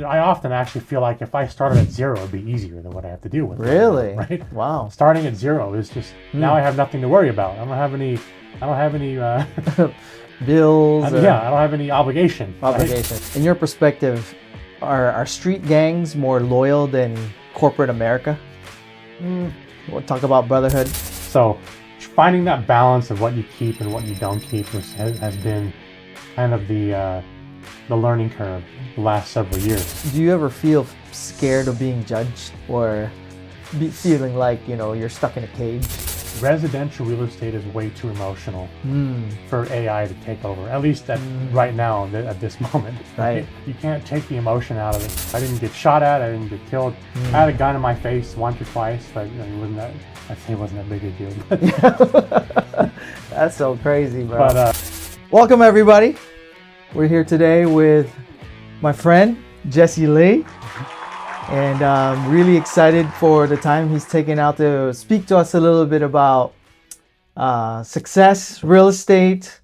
I often actually feel like if I started at zero, it'd be easier than what I have to deal with. Really? Right? Wow. Starting at zero is just now I have nothing to worry about. I don't have any Bills. I don't have any obligation. Obligation. Right? In your perspective, are street gangs more loyal than corporate America? We'll talk about brotherhood. So finding that balance of what you keep and what you don't keep has been kind of the learning curve the last several years. Do you ever feel scared of being judged or feeling like, you're stuck in a cage? Residential real estate is way too emotional for AI to take over, at least right now at this moment. Right. You can't take the emotion out of it. I didn't get shot at, I didn't get killed. I had a gun in my face once or twice, but I'd say it wasn't that big a deal. That's so crazy, bro. But welcome everybody. We're here today with my friend Jesse Lee, and I'm really excited for the time he's taken out to speak to us a little bit about success, real estate,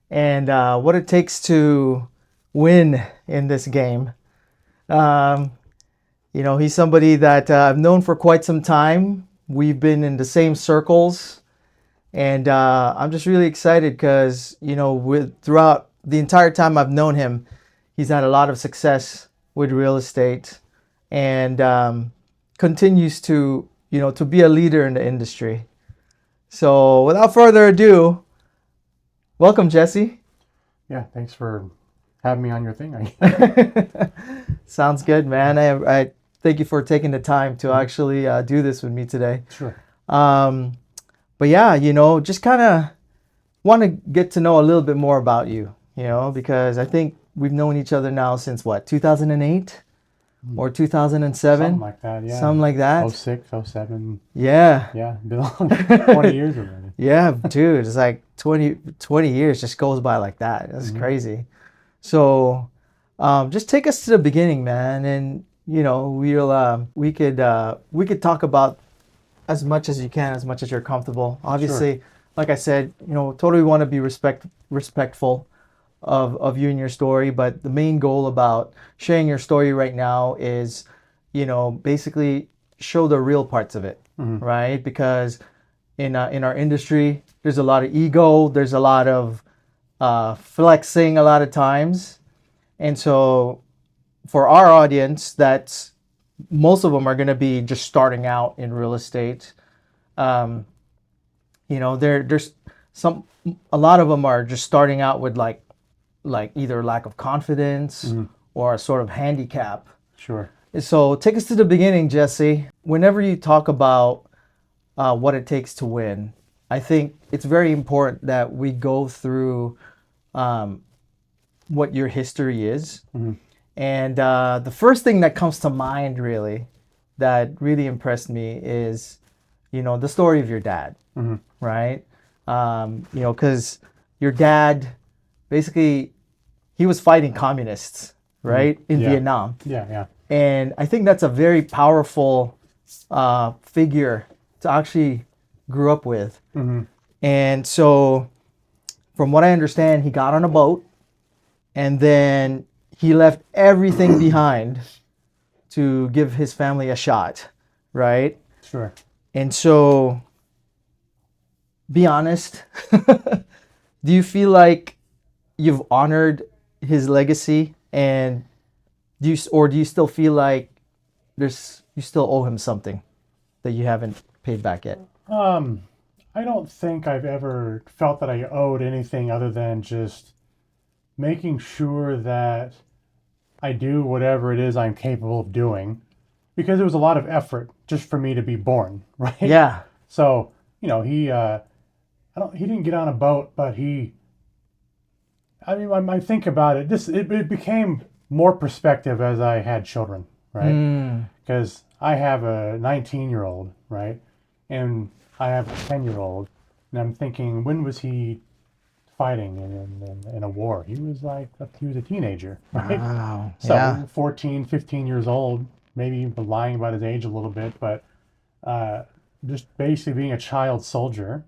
and what it takes to win in this game. He's somebody that I've known for quite some time. We've been in the same circles, and I'm just really excited because throughout the entire time I've known him, he's had a lot of success with real estate, and continues to be a leader in the industry. So without further ado, welcome, Jesse. yeah, thanks for having me on your thing. Sounds good, man. I thank you for taking the time to actually do this with me today. Sure. But yeah, just kind of want to get to know a little bit more about you, because I think we've known each other now since what, 2008 or 2007? Something like that, yeah. Something like that. 06, 07. Yeah. Yeah, been 20 years already. Yeah, dude, it's like 20 years just goes by like that. That's crazy. So just take us to the beginning, man, and we could talk about as much as you can, as much as you're comfortable. Obviously, Sure. Like I said, totally want to be respectful of you and your story, but the main goal about sharing your story right now is, basically show the real parts of it, right? Because in our industry, there's a lot of ego, there's a lot of flexing a lot of times, and so for our audience, that's most of them are going to be just starting out in real estate. There's a lot of them are just starting out with like either lack of confidence or a sort of handicap. Sure. So take us to the beginning, Jesse. Whenever you talk about what it takes to win, I think it's very important that we go through what your history is. And the first thing that comes to mind really that really impressed me is, the story of your dad, right? Because your dad, basically, he was fighting communists, right, in Vietnam. Yeah. And I think that's a very powerful figure to actually grew up with. And so from what I understand, he got on a boat and then he left everything behind to give his family a shot, right? Sure. And so, be honest, do you feel like you've honored his legacy, and do you still feel like you still owe him something that you haven't paid back yet? I don't think I've ever felt that I owed anything other than just making sure that I do whatever it is I'm capable of doing, because there was a lot of effort just for me to be born, right? Yeah. So, he didn't get on a boat, but I think about it, it became more perspective as I had children, right? Because I have a 19-year-old, right? And I have a 10-year-old, and I'm thinking, when was he fighting in a war? He was a teenager, right? Wow. So Yeah. 14, 15 years old, maybe lying about his age a little bit, but just basically being a child soldier,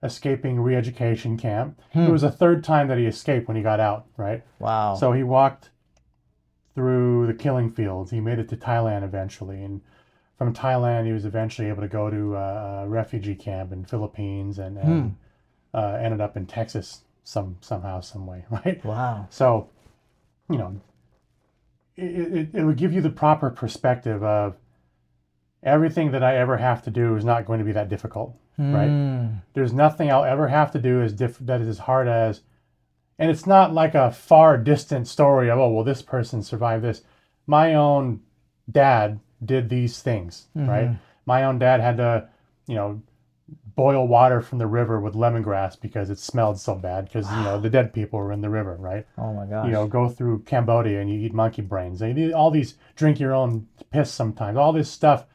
escaping re-education camp. It was the third time that he escaped when he got out, right? Wow. So he walked through the killing fields. He made it to Thailand eventually, and from Thailand he was eventually able to go to a refugee camp in Philippines, and ended up in Texas somehow, some way, right? Wow. So, you know, it would give you the proper perspective of everything that I ever have to do is not going to be that difficult, right? There's nothing I'll ever have to do that is as hard as, and it's not like a far distant story of, oh, well, this person survived this. My own dad did these things, right? My own dad had to, you know, boil water from the river with lemongrass because it smelled so bad because, you know, the dead people were in the river, right? Oh my gosh. You know, go through Cambodia and you eat monkey brains. And you do all these, drink your own piss sometimes, all this stuff.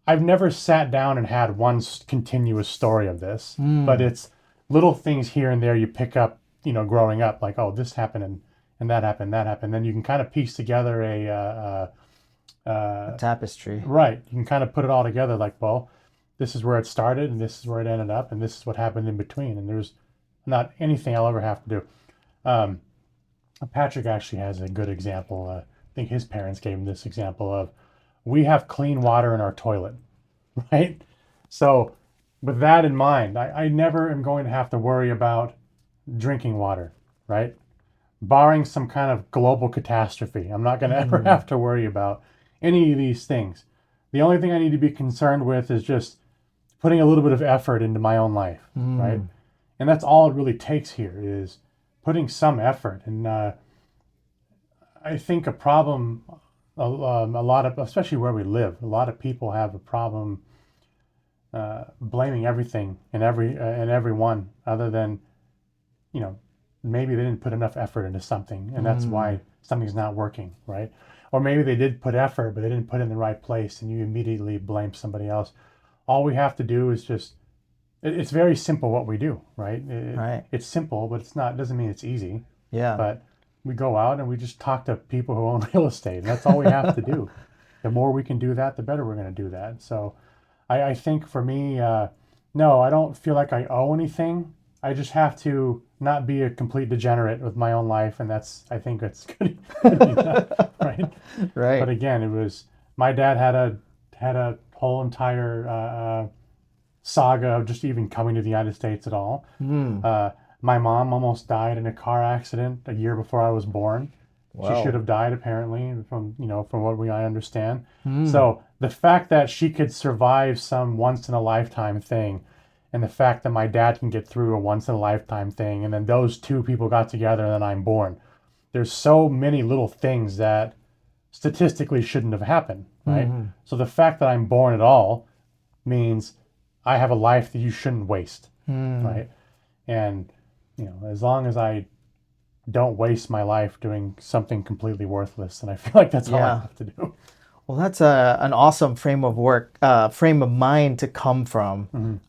I've never sat down and had one continuous story of this, but it's little things here and there you pick up, you know, growing up, like, oh, this happened and that happened, that happened. Then you can kind of piece together a tapestry. Right. You can kind of put it all together like, well, this is where it started and this is where it ended up and this is what happened in between. And there's not anything I'll ever have to do. Patrick actually has a good example. I think his parents gave him this example of, we have clean water in our toilet, right? So with that in mind, I never am going to have to worry about drinking water, right? Barring some kind of global catastrophe, I'm not going to ever have to worry about any of these things. The only thing I need to be concerned with is just putting a little bit of effort into my own life, right? And that's all it really takes here is putting some effort. And I think a problem, a lot of, especially where we live, a lot of people have a problem blaming everything and everyone other than, you know, maybe they didn't put enough effort into something and that's why something's not working, right? Or maybe they did put effort, but they didn't put it in the right place and you immediately blame somebody else. All we have to do is just, it's very simple what we do, right? It's simple, but it doesn't mean it's easy. Yeah. But we go out and we just talk to people who own real estate, and that's all we have to do. The more we can do that, the better we're going to do that. So I think for me, no, I don't feel like I owe anything. I just have to not be a complete degenerate with my own life, and I think it's good enough, right? Right. But again, my dad had a whole entire saga of just even coming to the United States at all. My mom almost died in a car accident a year before I was born. Wow. She should have died apparently, from what I understand. So the fact that she could survive some once in a lifetime thing, and the fact that my dad can get through a once in a lifetime thing, and then those two people got together and then I'm born. There's so many little things that statistically shouldn't have happened, right? So the fact that I'm born at all means I have a life that you shouldn't waste, right? And, you know, as long as I don't waste my life doing something completely worthless, and I feel like that's all I have to do. Well, that's an awesome frame of mind to come from,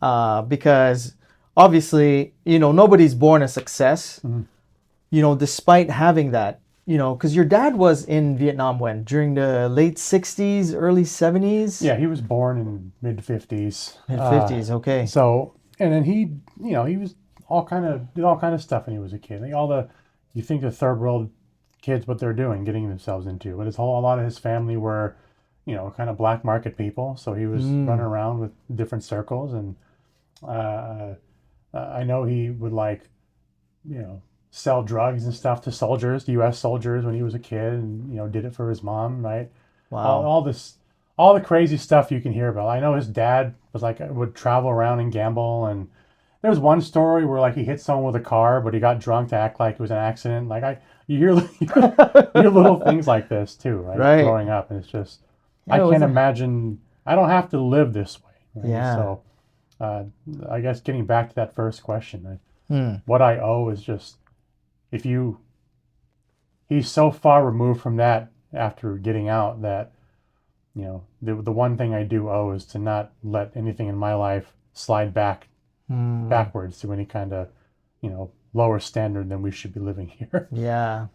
because obviously, you know, nobody's born a success, you know, despite having that, you know, because your dad was in Vietnam during the late 60s, early 70s? Yeah, he was born in mid-50s. Mid-50s, okay. So, and then he was did all kind of stuff when he was a kid. Like you think the third world kids, what they're doing, getting themselves into. But a lot of his family were, you know, kind of black market people. So he was running around with different circles. And I know he would, like, you know, sell drugs and stuff to soldiers, U.S. soldiers, when he was a kid, and, you know, did it for his mom, right? Wow. All the crazy stuff you can hear about. I know his dad would travel around and gamble, and there was one story where, like, he hit someone with a car, but he got drunk to act like it was an accident. Like, you hear little things like this too, right? Growing up, and it's just, I can't imagine. I don't have to live this way. Right? Yeah. So, I guess getting back to that first question, what I owe is just, he's so far removed from that after getting out that, you know, the one thing I do owe is to not let anything in my life slide backwards to any kind of, you know, lower standard than we should be living here. Yeah.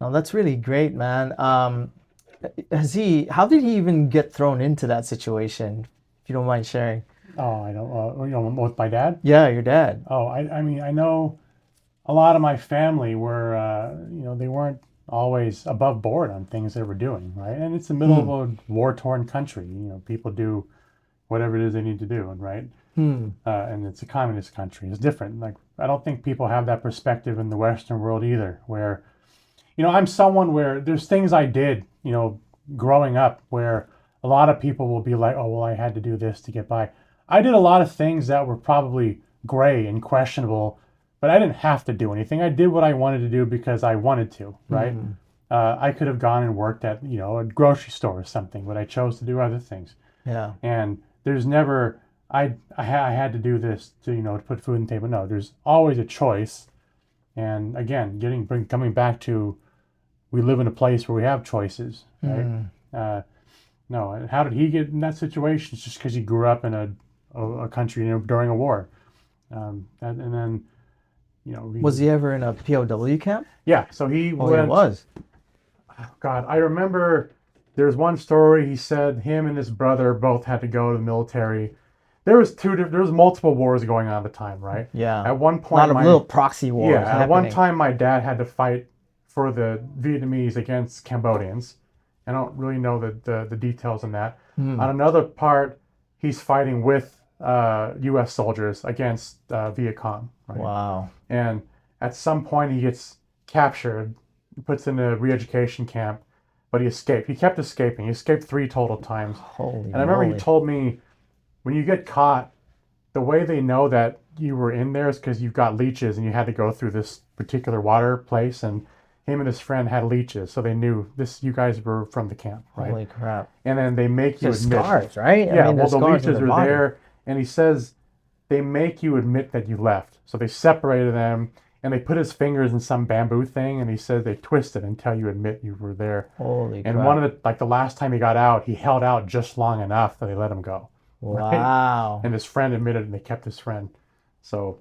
No, that's really great, man. How did he even get thrown into that situation? If you don't mind sharing. Oh, I don't, you know, with my dad? Yeah, your dad. Oh, I mean, I know a lot of my family were, you know, they weren't always above board on things they were doing, right? And it's the middle of a war-torn country. People do whatever it is they need to do, right? And it's a communist country. It's different. Like, I don't think people have that perspective in the Western world either, where, I'm someone where there's things I did, growing up where a lot of people will be like, oh, well, I had to do this to get by. I did a lot of things that were probably gray and questionable, but I didn't have to do anything. I did what I wanted to do because I wanted to, right? I could have gone and worked at, a grocery store or something, but I chose to do other things. Yeah. And there's never, I had to do this to, to put food on the table. No, there's always a choice. And again, coming back to, we live in a place where we have choices, right? No, and how did he get in that situation? It's just because he grew up in a country, during a war. And then, Was he ever in a POW camp? Yeah, so he He went. was. God, I remember there's one story. He said him and his brother both had to go to the military. There was multiple wars going on at the time, right? Yeah. At one A point, lot of little proxy wars. yeah. At one happening. time, my dad had to fight for the Vietnamese against Cambodians. I don't really know the details on that. On another part, he's fighting with U.S. soldiers against Viet Cong. Right? Wow. And at some point, he gets captured, puts in a re-education camp, but he escaped. He kept escaping. He escaped 3 total times. Holy And I remember moly. he told me, when you get caught, the way they know that you were in there is because you've got leeches and you had to go through this particular water place, and him and his friend had leeches, so they knew you guys were from the camp, right? Holy crap. And then they make you The admit. scars, right? Yeah, the well, the scars in leeches their are body. there, and he says they make you admit that you left. So they separated them, and they put his fingers in some bamboo thing, and he says they twist it until you admit you were there. Holy And crap. one of the last time he got out, he held out just long enough that they let him go. Right? Wow. And his friend admitted, and they kept his friend. So,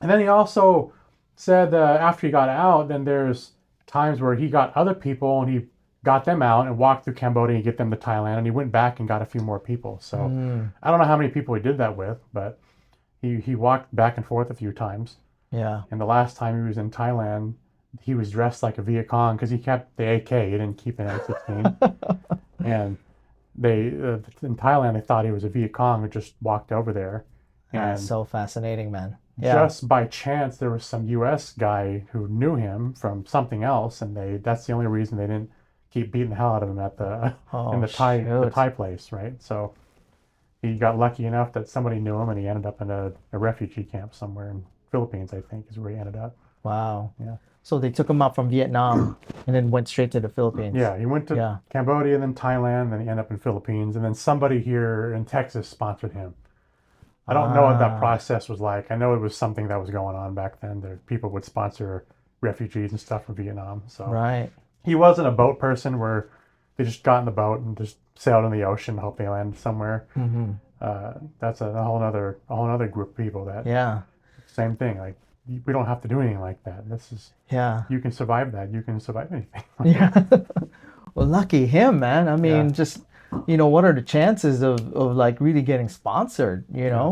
and then he also said after he got out, then there's times where he got other people and he got them out and walked through Cambodia and get them to Thailand, and he went back and got a few more people. So I don't know how many people he did that with, but he walked back and forth a few times. Yeah. And the last time he was in Thailand, he was dressed like a Viet Cong because he kept the AK. He didn't keep an M16. And they in Thailand, they thought he was a Viet Cong who just walked over there. And That's so fascinating, man. Yeah. just by chance, there was some U.S. guy who knew him from something else, and that's the only reason they didn't keep beating the hell out of him at in the Thai place, right? So he got lucky enough that somebody knew him, and he ended up in a refugee camp somewhere in Philippines, I think, is where he ended up. Wow. Yeah. So they took him out from Vietnam and then went straight to the Philippines. Yeah, he went to Cambodia, and then Thailand, then he ended up in Philippines, and then somebody here in Texas sponsored him. I don't know what that process was like. I know it was something that was going on back then. People would sponsor refugees and stuff from Vietnam. So Right. he wasn't a boat person where they just got in the boat and just sailed in the ocean and hope they land somewhere. That's a whole other group of people that same thing. Like, we don't have to do anything like that. This is you can survive that. You can survive anything. Yeah. Well, lucky him, man. I mean, just what are the chances of like really getting sponsored?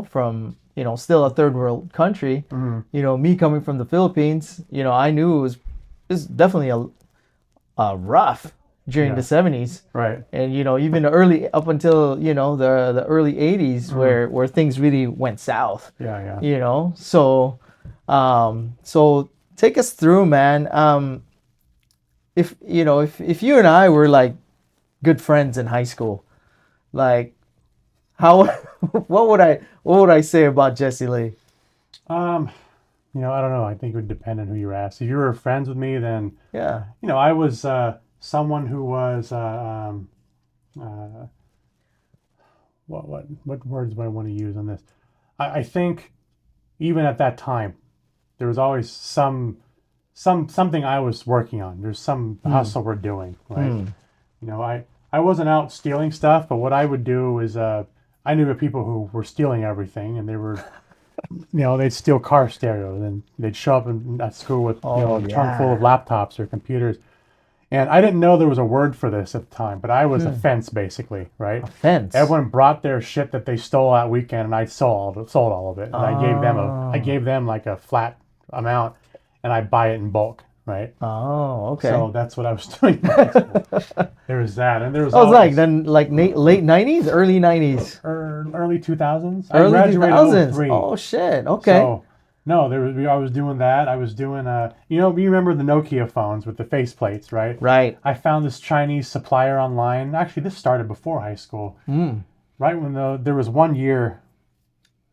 From still a third world country. Me coming from the Philippines, I knew it was definitely a rough during the 70s, Right. and even up until the early 80s where things really went south. Yeah. So so take us through, man. If you and I were like good friends in high school, like how what would I say about Jesse Lee? I don't know. I think it would depend on who you asked. If you were friends with me, then Yeah. I was someone who was what words do I want to use on this? I think even at that time, there was always something I was working on. There's some hustle we're doing, right? I wasn't out stealing stuff, but what I would do is I knew of people who were stealing everything, and they were, they'd steal car stereos, and they'd show up at school with a trunk full of laptops or computers. And I didn't know there was a word for this at the time, but I was a fence, basically, right? A fence. Everyone brought their shit that they stole that weekend, and I sold all of it. And I gave them like a flat amount, and I buy it in bulk, right? Oh, okay. So that's what I was doing in high school. There was that, and there was I was like always then like late 90s, early 90s, early 2000s. I early graduated 2000s. in '03. Oh shit. Okay. So no, I was doing that. I was doing you remember the Nokia phones with the faceplates, right? Right. I found this Chinese supplier online. Actually, this started before high school. Mm. Right when there was one year,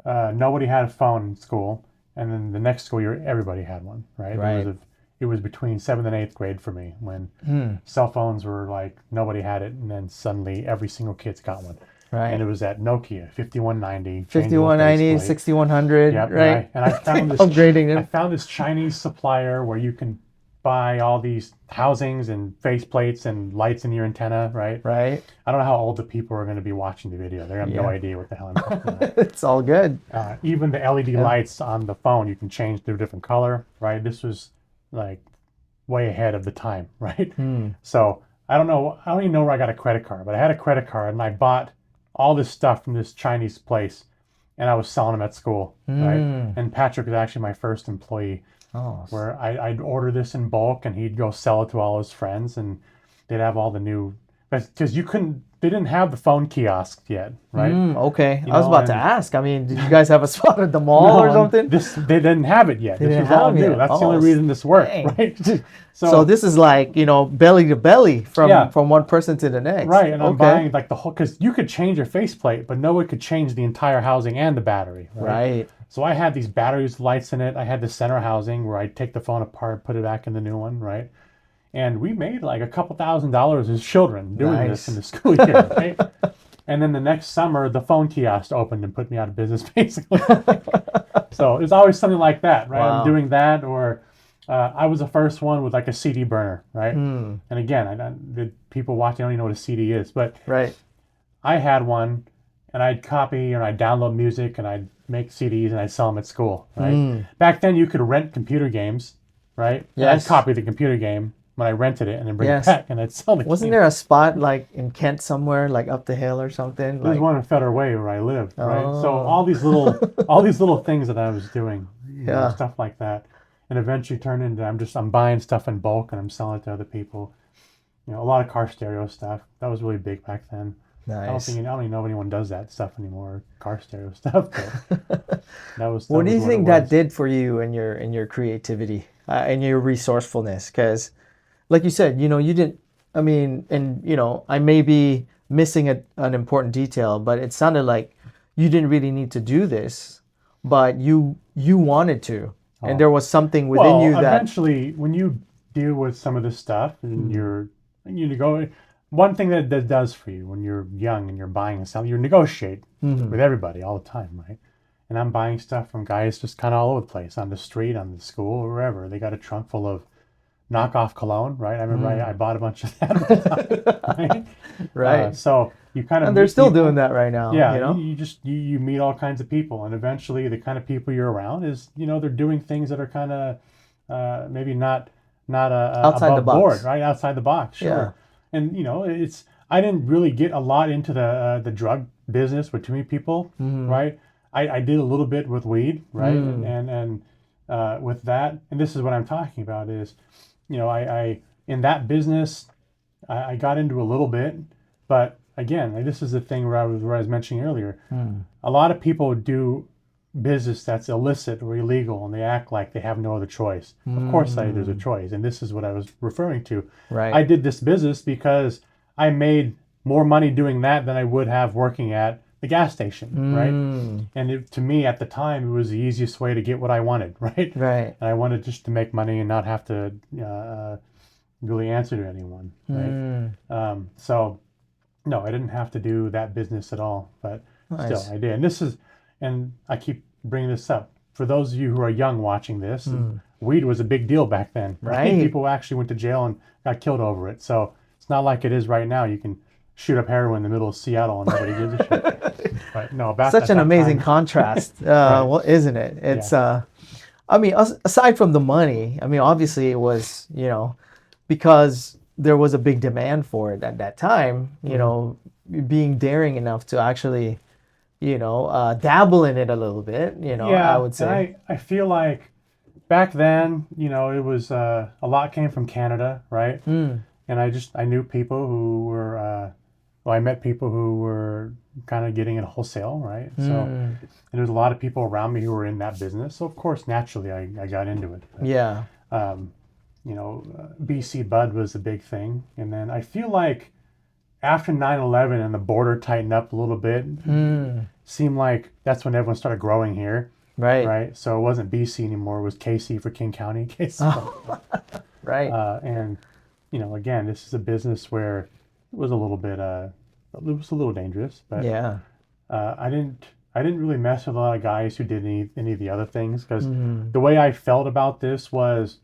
nobody had a phone in school, and then the next school year, everybody had one. Right. Right. It was between 7th and 8th grade for me when Mm. cell phones were like nobody had it, and then suddenly every single kid's got one. Right. And it was that Nokia 5190, 5190, 6100. Yep, Right. and I found this. Upgrading I it. found this Chinese supplier where you can buy all these housings and faceplates and lights in your antenna, right? Right. I don't know how old the people are going to be watching the video. They have no idea what the hell I'm talking about. It's all good. Even the LED lights on the phone, you can change to a different color, right? This was like way ahead of the time, right? Mm. So I don't even know where I got a credit card, but I had a credit card and I bought all this stuff from this Chinese place and I was selling them at school, right? And Patrick was actually my first employee. Oh. Where I'd order this in bulk and he'd go sell it to all his friends and they'd have all the new, because they didn't have the phone kiosks yet, right? Okay. You I was know, about to ask. I mean, did you guys have a spot at the mall or something? They didn't have it yet. This didn't was all have it new. yet. That's the Oh, only reason this worked, dang. right? So this is like, belly to belly from one person to the next. Right, and I'm buying like the whole, because you could change your faceplate, but no one could change the entire housing and the battery, right? Right. So I had these batteries, lights in it. I had the center housing where I'd take the phone apart, put it back in the new one, right? And we made like a couple $1,000s as children doing this in the school year, right? And then the next summer, the phone kiosk opened and put me out of business, basically. So it's always something like that, right? Wow. I'm doing that, or I was the first one with like a CD burner, right? And again, the people watching don't even know what a CD is, but Right. I had one, and I'd copy and I'd download music and I'd make CDs and I'd sell them at school, right? Back then, you could rent computer games, right? Yes. I'd copy the computer game when I rented it and then bring it back and I'd sell the Wasn't game. there a spot like in Kent somewhere, like up the hill or something? There's one in Federal Way where I lived, right? So all these little things that I was doing, stuff like that, and eventually turned into I'm buying stuff in bulk and I'm selling it to other people. A lot of car stereo stuff. That was really big back then. Nice. I don't even know if anyone does that stuff anymore, car stereo stuff. But What do you think that did for you and your creativity and your resourcefulness? Because, like you said, you didn't. I mean, and I may be missing an important detail, but it sounded like you didn't really need to do this, but you wanted to, and there was something within you that eventually, when you deal with some of this stuff, and you go. One thing that does for you when you're young and you're buying and selling, you negotiate with everybody all the time, right? And I'm buying stuff from guys just kind of all over the place, on the street, on the school, or wherever. They got a trunk full of knockoff cologne, right? I remember I bought a bunch of that at the time, right? right. So you kind of And they're still doing that right now. Yeah, you meet all kinds of people, and eventually the kind of people you're around is they're doing things that are kind of maybe not Outside above the box. board, right? Outside the box, sure. Yeah. And I didn't really get a lot into the drug business with too many people, right? I did a little bit with weed, right? And with that, and this is what I'm talking about is, I in that business, I got into a little bit, but again, this is the thing where I was mentioning earlier. A lot of people do business that's illicit or illegal, and they act like they have no other choice. Of course, there's a choice, and this is what I was referring to. Right. I did this business because I made more money doing that than I would have working at the gas station, right? And to me, at the time, it was the easiest way to get what I wanted, right? Right. And I wanted just to make money and not have to really answer to anyone, right? So, no, I didn't have to do that business at all, but still, I did. And I keep bringing this up. For those of you who are young watching this, weed was a big deal back then. Right. People actually went to jail and got killed over it. So it's not like it is right now. You can shoot up heroin in the middle of Seattle and nobody gives a shit. But no, about such an amazing time, contrast. Well, isn't it? It's I mean, aside from the money, I mean, obviously it was, because there was a big demand for it at that time, being daring enough to actually dabble in it a little bit, I would say. I feel like back then, it was a lot came from Canada, right? And I knew people who were, I met people who were kind of getting it wholesale, right? So, and there was a lot of people around me who were in that business. So, of course, naturally, I got into it. But, Yeah. BC Bud was a big thing. And then I feel like after 9/11 and the border tightened up a little bit, seemed like that's when everyone started growing here. Right. Right. So it wasn't BC anymore. It was KC for King County. KC. Oh. Right. And, again, this is a business where it was a little bit, it was a little dangerous, but Yeah. I didn't really mess with a lot of guys who did any of the other things, because the way I felt about this was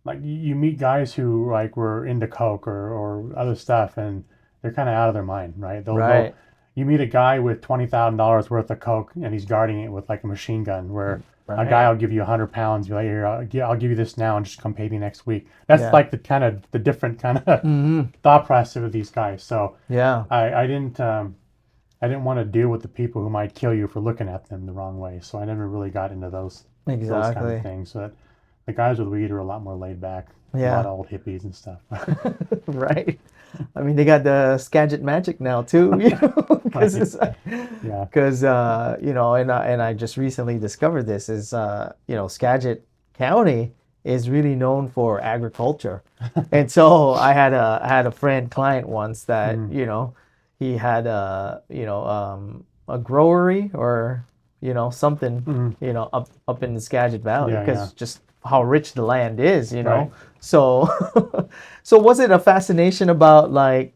like you meet guys who like were into coke or other stuff, and they're kind of out of their mind, right? Right. You meet a guy with $20,000 worth of coke and he's guarding it with like a machine gun, where Right. a guy will give you 100 pounds, be like, here, I'll give you this now and just come pay me next week. That's Yeah. like the different kind of thought process of these guys. So Yeah. I didn't want to deal with the people who might kill you for looking at them the wrong way. So I never really got into those kind Exactly. of things. So that the guys with weed are a lot more laid back. Yeah. A lot of old hippies and stuff. Right. I mean, they got the Skagit magic now too, because it's Yeah. because and I just recently discovered this is Skagit County is really known for agriculture, and so I had a client once that he had a growery or something up in the Skagit Valley, Yeah, because yeah. just how rich the land is, Right. So so was it a fascination about like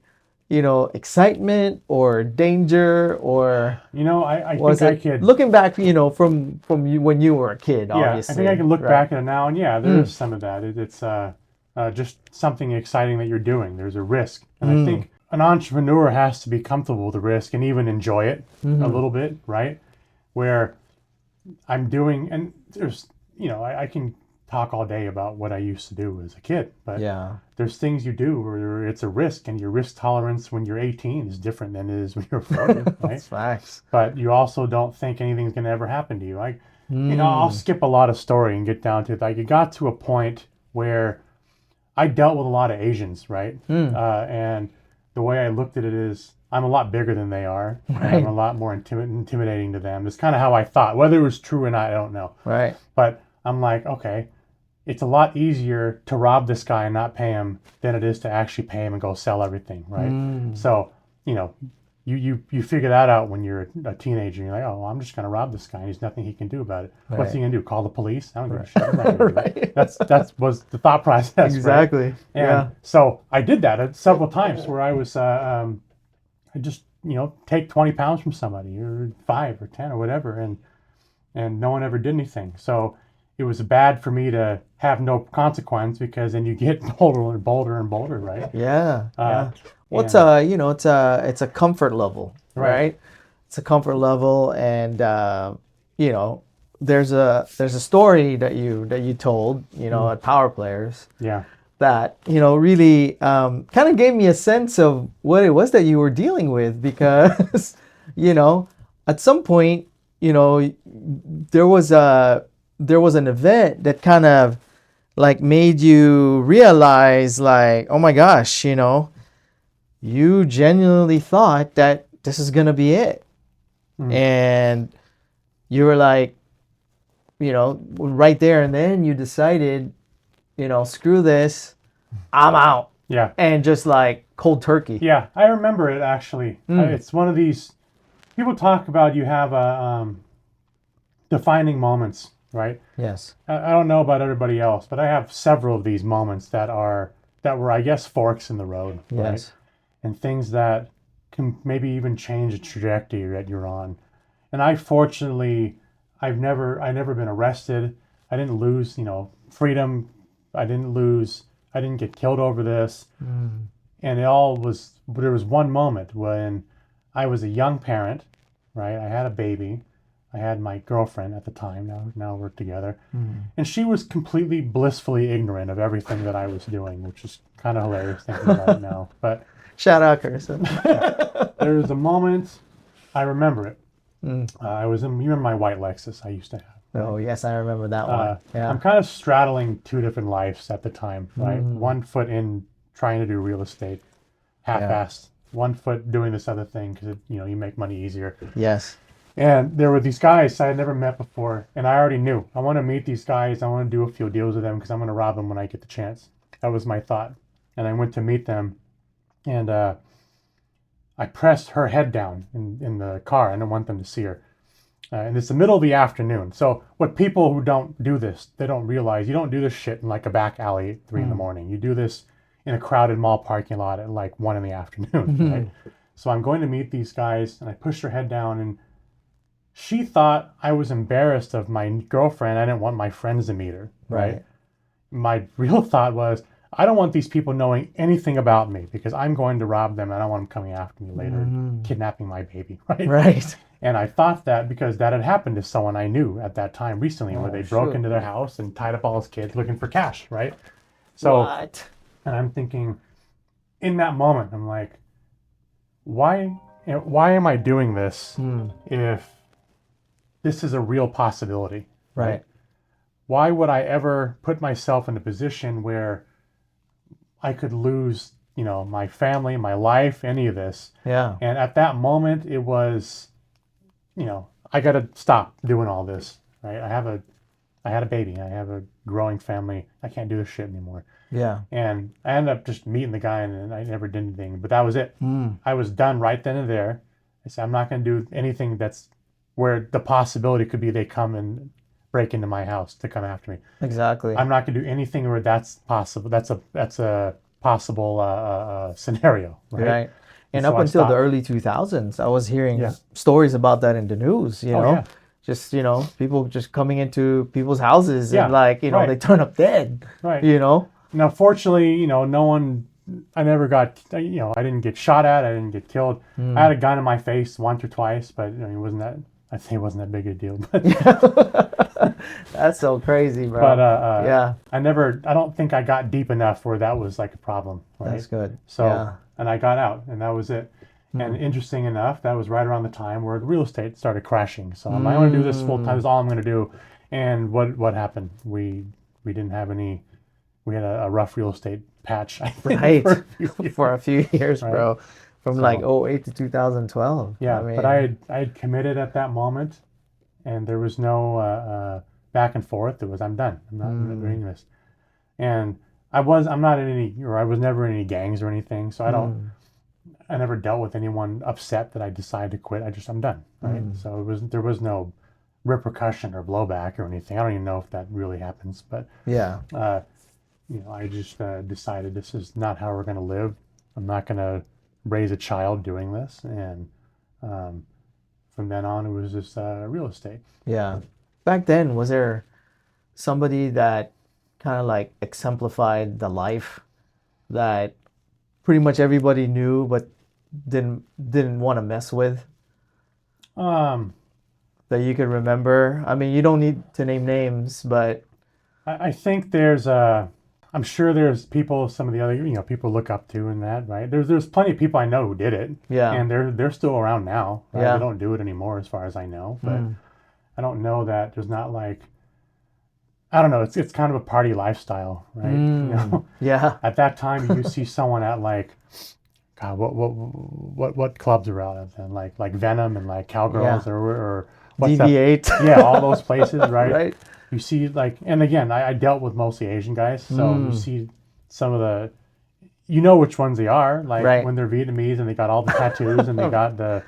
excitement or danger, or I was think I it could. looking back from you when you were a kid? Yeah, Obviously, I think I can look right? back at it now, and yeah, there is some of that. It's just something exciting that you're doing. There's a risk, and I think an entrepreneur has to be comfortable with the risk and even enjoy it a little bit, right? Where I'm doing, and there's, I can talk all day about what I used to do as a kid, but Yeah. there's things you do where it's a risk, and your risk tolerance when you're 18 is different than it is when you're 40, right? That's facts. But you also don't think anything's going to ever happen to you. I'll skip a lot of story and get down to like it got to a point where I dealt with a lot of Asians, right? And the way I looked at it is I'm a lot bigger than they are. And Right. I'm a lot more intimidating to them. It's kind of how I thought. Whether it was true or not, I don't know. Right. But I'm like, okay, it's a lot easier to rob this guy and not pay him than it is to actually pay him and go sell everything, right? So, you figure that out when you're a teenager. You're like, oh, well, I'm just going to rob this guy, and there's nothing he can do about it. What's he going to do? Call the police? I don't give a shit. I'm not gonna do Right. that. That was the thought process. Right? Exactly. And Yeah. so I did that several times where I was, I just, take 20 pounds from somebody or 5 or 10 or whatever. And no one ever did anything. So it was bad for me to have no consequence, because then you get bolder and bolder and bolder, right? Yeah. Yeah. Well, it's and- it's a comfort level, Right. right? It's a comfort level, and there's a story that you told at Power Players Yeah. that really kind of gave me a sense of what it was that you were dealing with, because at some point there was an event that kind of like made you realize, like, oh my gosh, you genuinely thought that this is gonna be it, and you were like, right there and then you decided, screw this, I'm out, Yeah. and just like cold turkey. Yeah. I remember it actually. It's one of these people talk about, you have defining moments, right? Yes. I don't know about everybody else, but I have several of these moments that were, I guess, forks in the road, right? Yes. And things that can maybe even change the trajectory that you're on. And I've never been arrested. I didn't lose, freedom. I didn't get killed over this. And there was one moment when I was a young parent, right? I had a baby. I had my girlfriend at the time. Now we're together. And she was completely blissfully ignorant of everything that I was doing, which is kind of hilarious thinking about it now. But Shout out, Carissa. there was a moment, I remember it. You remember my white Lexus I used to have, Oh, yes, I remember that one. Yeah. I'm kind of straddling two different lives at the time, right? One foot in trying to do real estate, half-assed. One foot doing this other thing because you make money easier. Yes. And there were these guys I had never met before, and I already knew I want to meet these guys. I want to do a few deals with them because I'm going to rob them when I get the chance. That was my thought. And I went to meet them, and I pressed her head down in the car. I didn't want them to see her. And it's the middle of the afternoon. So what people who don't do this, they don't realize you don't do this shit in like a back alley at 3 in the morning. You do this in a crowded mall parking lot at like 1 in the afternoon. Right? So I'm going to meet these guys, and I pushed her head down, and she thought I was embarrassed of my girlfriend. I didn't want my friends to meet her. Right. My real thought was, I don't want these people knowing anything about me because I'm going to rob them. And I don't want them coming after me later, kidnapping my baby. Right. And I thought that because that had happened to someone I knew at that time recently, where they broke into their house and tied up all his kids looking for cash. Right. So, What? and I'm thinking, in that moment, I'm like, why am I doing this if this is a real possibility? Right. Why would I ever put myself in a position where I could lose, my family, my life, any of this? Yeah. And at that moment, it was, I got to stop doing all this, right? I had a baby. I have a growing family. I can't do this shit anymore. Yeah. And I ended up just meeting the guy, and I never did anything. But that was it. I was done right then and there. I said, I'm not going to do anything that's where the possibility could be they come and break into my house to come after me. Exactly. I'm not going to do anything where that's possible. That's a possible scenario, right? Right. And so up I until the stopped. early 2000s, I was hearing stories about that in the news, yeah. just, people just coming into people's houses Yeah, and like, right. they turn up dead, Right. Now, fortunately, no one, I never got, I didn't get shot at. I didn't get killed. I had a gun in my face once or twice, but it wasn't that, I think it wasn't that big a deal. But That's so crazy, bro. But yeah, I don't think I got deep enough where that was like a problem. Right? that's good. So, yeah. and I got out, and that was it. And interesting enough, that was right around the time where the real estate started crashing. So I'm going to do this full time. That's all I'm going to do. And what happened? We didn't have any. We had a rough real estate patch. I think, Right. for For a few years, Right. bro. From So- like 08 to 2012. Yeah, I mean, but I had committed at that moment, and there was no back and forth. It was, I'm done. I'm not doing this. And I was never in any gangs or anything. So I never dealt with anyone upset that I decided to quit. I'm done. Right. So there was no repercussion or blowback or anything. I don't even know if that really happens, but yeah. I just decided this is not how we're going to live. I'm not going to raise a child doing this. And from then on, it was just real estate. Yeah. Back then, was there somebody that kind of like exemplified the life that pretty much everybody knew but didn't want to mess with, that you could remember? I mean, you don't need to name names, but I think there's I'm sure there's people, some of the other, people look up to in that, right? There's plenty of people I know who did it. Yeah. And they're still around now. Right? Yeah. They don't do it anymore as far as I know. But I don't know that there's not like, I don't know, it's kind of a party lifestyle, right? yeah. At that time you see someone at like, God, what clubs are out at then? Like Venom and like Cowgirls or what's that? DV8. Yeah, all those places, right? Right. You see, like, and again, I dealt with mostly Asian guys, so you see some of the, which ones they are, like Right. when they're Vietnamese and they got all the tattoos and they got the,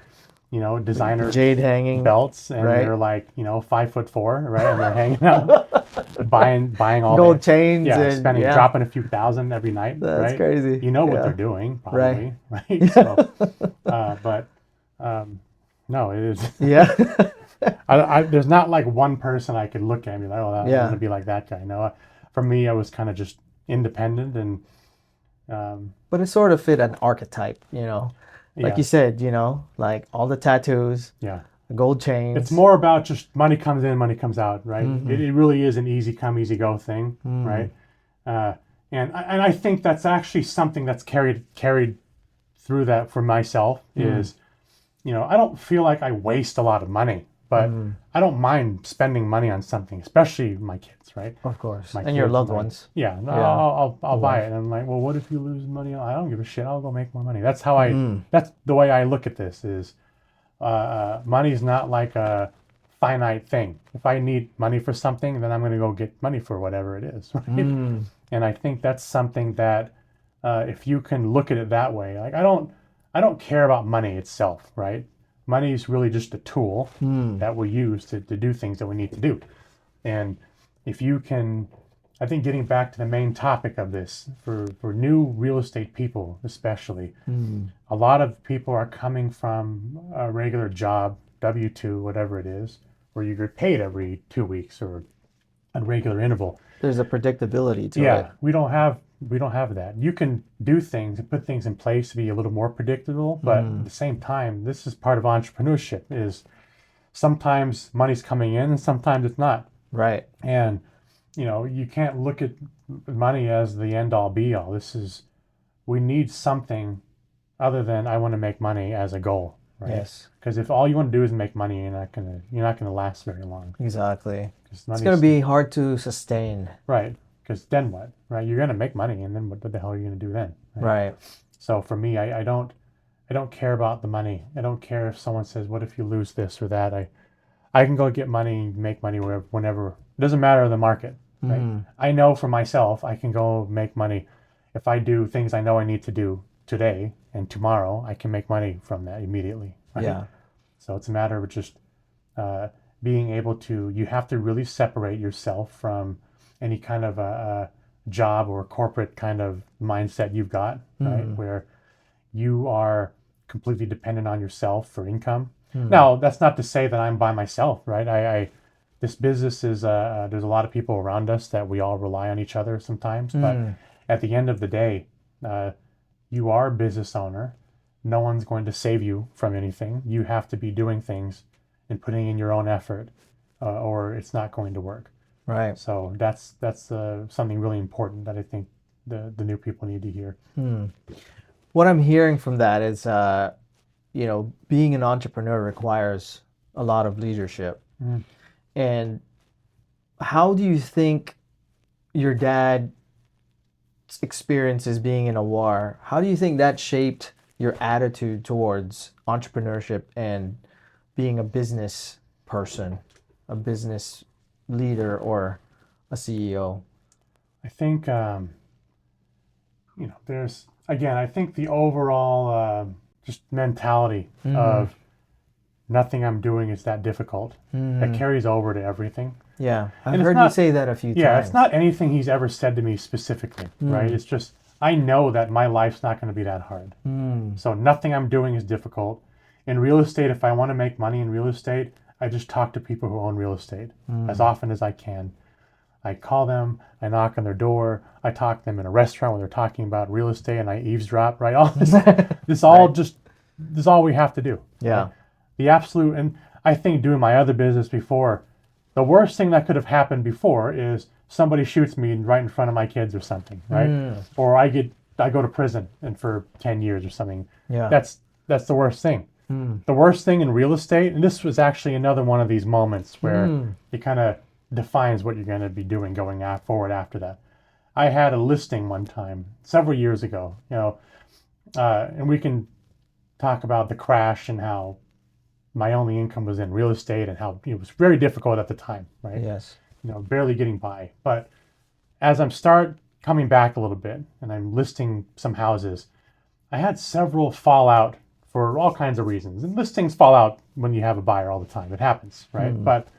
designer Jade hanging. belts, and Right. they're like, 5'4", right? And they're hanging out, buying all Gold the, chains yeah, and dropping a few thousand every night. That's right? crazy. You know what Yeah. they're doing, probably, right? So, but no, it is. Yeah. There's not like one person I could look at and be like, oh, I'm Yeah. going to be like that guy. No, for me, I was kind of just independent and. But it sort of fit an archetype, like Yeah. you said, like all the tattoos, Yeah. the gold chains. It's more about just money comes in, money comes out, right? It really is an easy come, easy go thing, right? And I think that's actually something that's carried through that for myself is, I don't feel like I waste a lot of money, but I don't mind spending money on something, especially my kids, right? Of course. My And your kids, loved ones. Yeah, no, Yeah. I'll buy it. And I'm like, well, what if you lose money? I don't give a shit. I'll go make more money. That's how that's the way I look at this is money's not like a finite thing. If I need money for something, then I'm going to go get money for whatever it is, right? And I think that's something that if you can look at it that way, like I don't care about money itself, right? Money is really just a tool that we use to do things that we need to do. And if you can, I think getting back to the main topic of this, for new real estate people especially, a lot of people are coming from a regular job, W-2, whatever it is, where you get paid every 2 weeks or a regular interval. There's a predictability to it. Yeah, we don't have that. You can do things and put things in place to be a little more predictable, but at the same time, this is part of entrepreneurship is sometimes money's coming in and sometimes it's not. Right. And you can't look at money as the end all be all. We need something other than I want to make money as a goal, right? Yes. Because if all you want to do is make money, you're not gonna last very long. Exactly. It's going to be hard to sustain. Right. Because then what? Right. You're gonna make money, and then what the hell are you gonna do then? Right. So for me, I don't care about the money. I don't care if someone says, "What if you lose this or that?" I can go get money, make money whenever. It doesn't matter the market. Right? I know for myself, I can go make money if I do things I know I need to do today and tomorrow. I can make money from that immediately. Right? Yeah. So it's a matter of just being able to. You have to really separate yourself from any kind of a job or corporate kind of mindset you've got, right? Where you are completely dependent on yourself for income. Now, that's not to say that I'm by myself, right? This business is, there's a lot of people around us that we all rely on each other sometimes, but at the end of the day, you are a business owner. No one's going to save you from anything. You have to be doing things and putting in your own effort, or it's not going to work. Right. So that's something really important that I think the new people need to hear. What I'm hearing from that is, being an entrepreneur requires a lot of leadership. And how do you think your dad's experiences being in a war, how do you think that shaped your attitude towards entrepreneurship and being a business person, a business leader, or a CEO? I think, there's, again, I think the overall just mentality of nothing I'm doing is that difficult. That carries over to everything. Yeah, I've heard you say that a few times. Yeah, it's not anything he's ever said to me specifically, right? It's just, I know that my life's not going to be that hard. So nothing I'm doing is difficult. In real estate, if I want to make money in real estate, I just talk to people who own real estate as often as I can. I call them, I knock on their door, I talk to them in a restaurant where they're talking about real estate and I eavesdrop, right? All this is all we have to do. Yeah. Right? The absolute, and I think doing my other business before, the worst thing that could have happened before is somebody shoots me right in front of my kids or something, right? Or I go to prison and for 10 years or something. Yeah. That's the worst thing. The worst thing in real estate, and this was actually another one of these moments where it kind of defines what you're going to be doing going forward after that. I had a listing one time several years ago, and we can talk about the crash and how my only income was in real estate and how it was very difficult at the time, right? Yes. Barely getting by. But as I'm coming back a little bit and I'm listing some houses, I had several fall out for all kinds of reasons. And listings fall out when you have a buyer all the time. It happens, right? But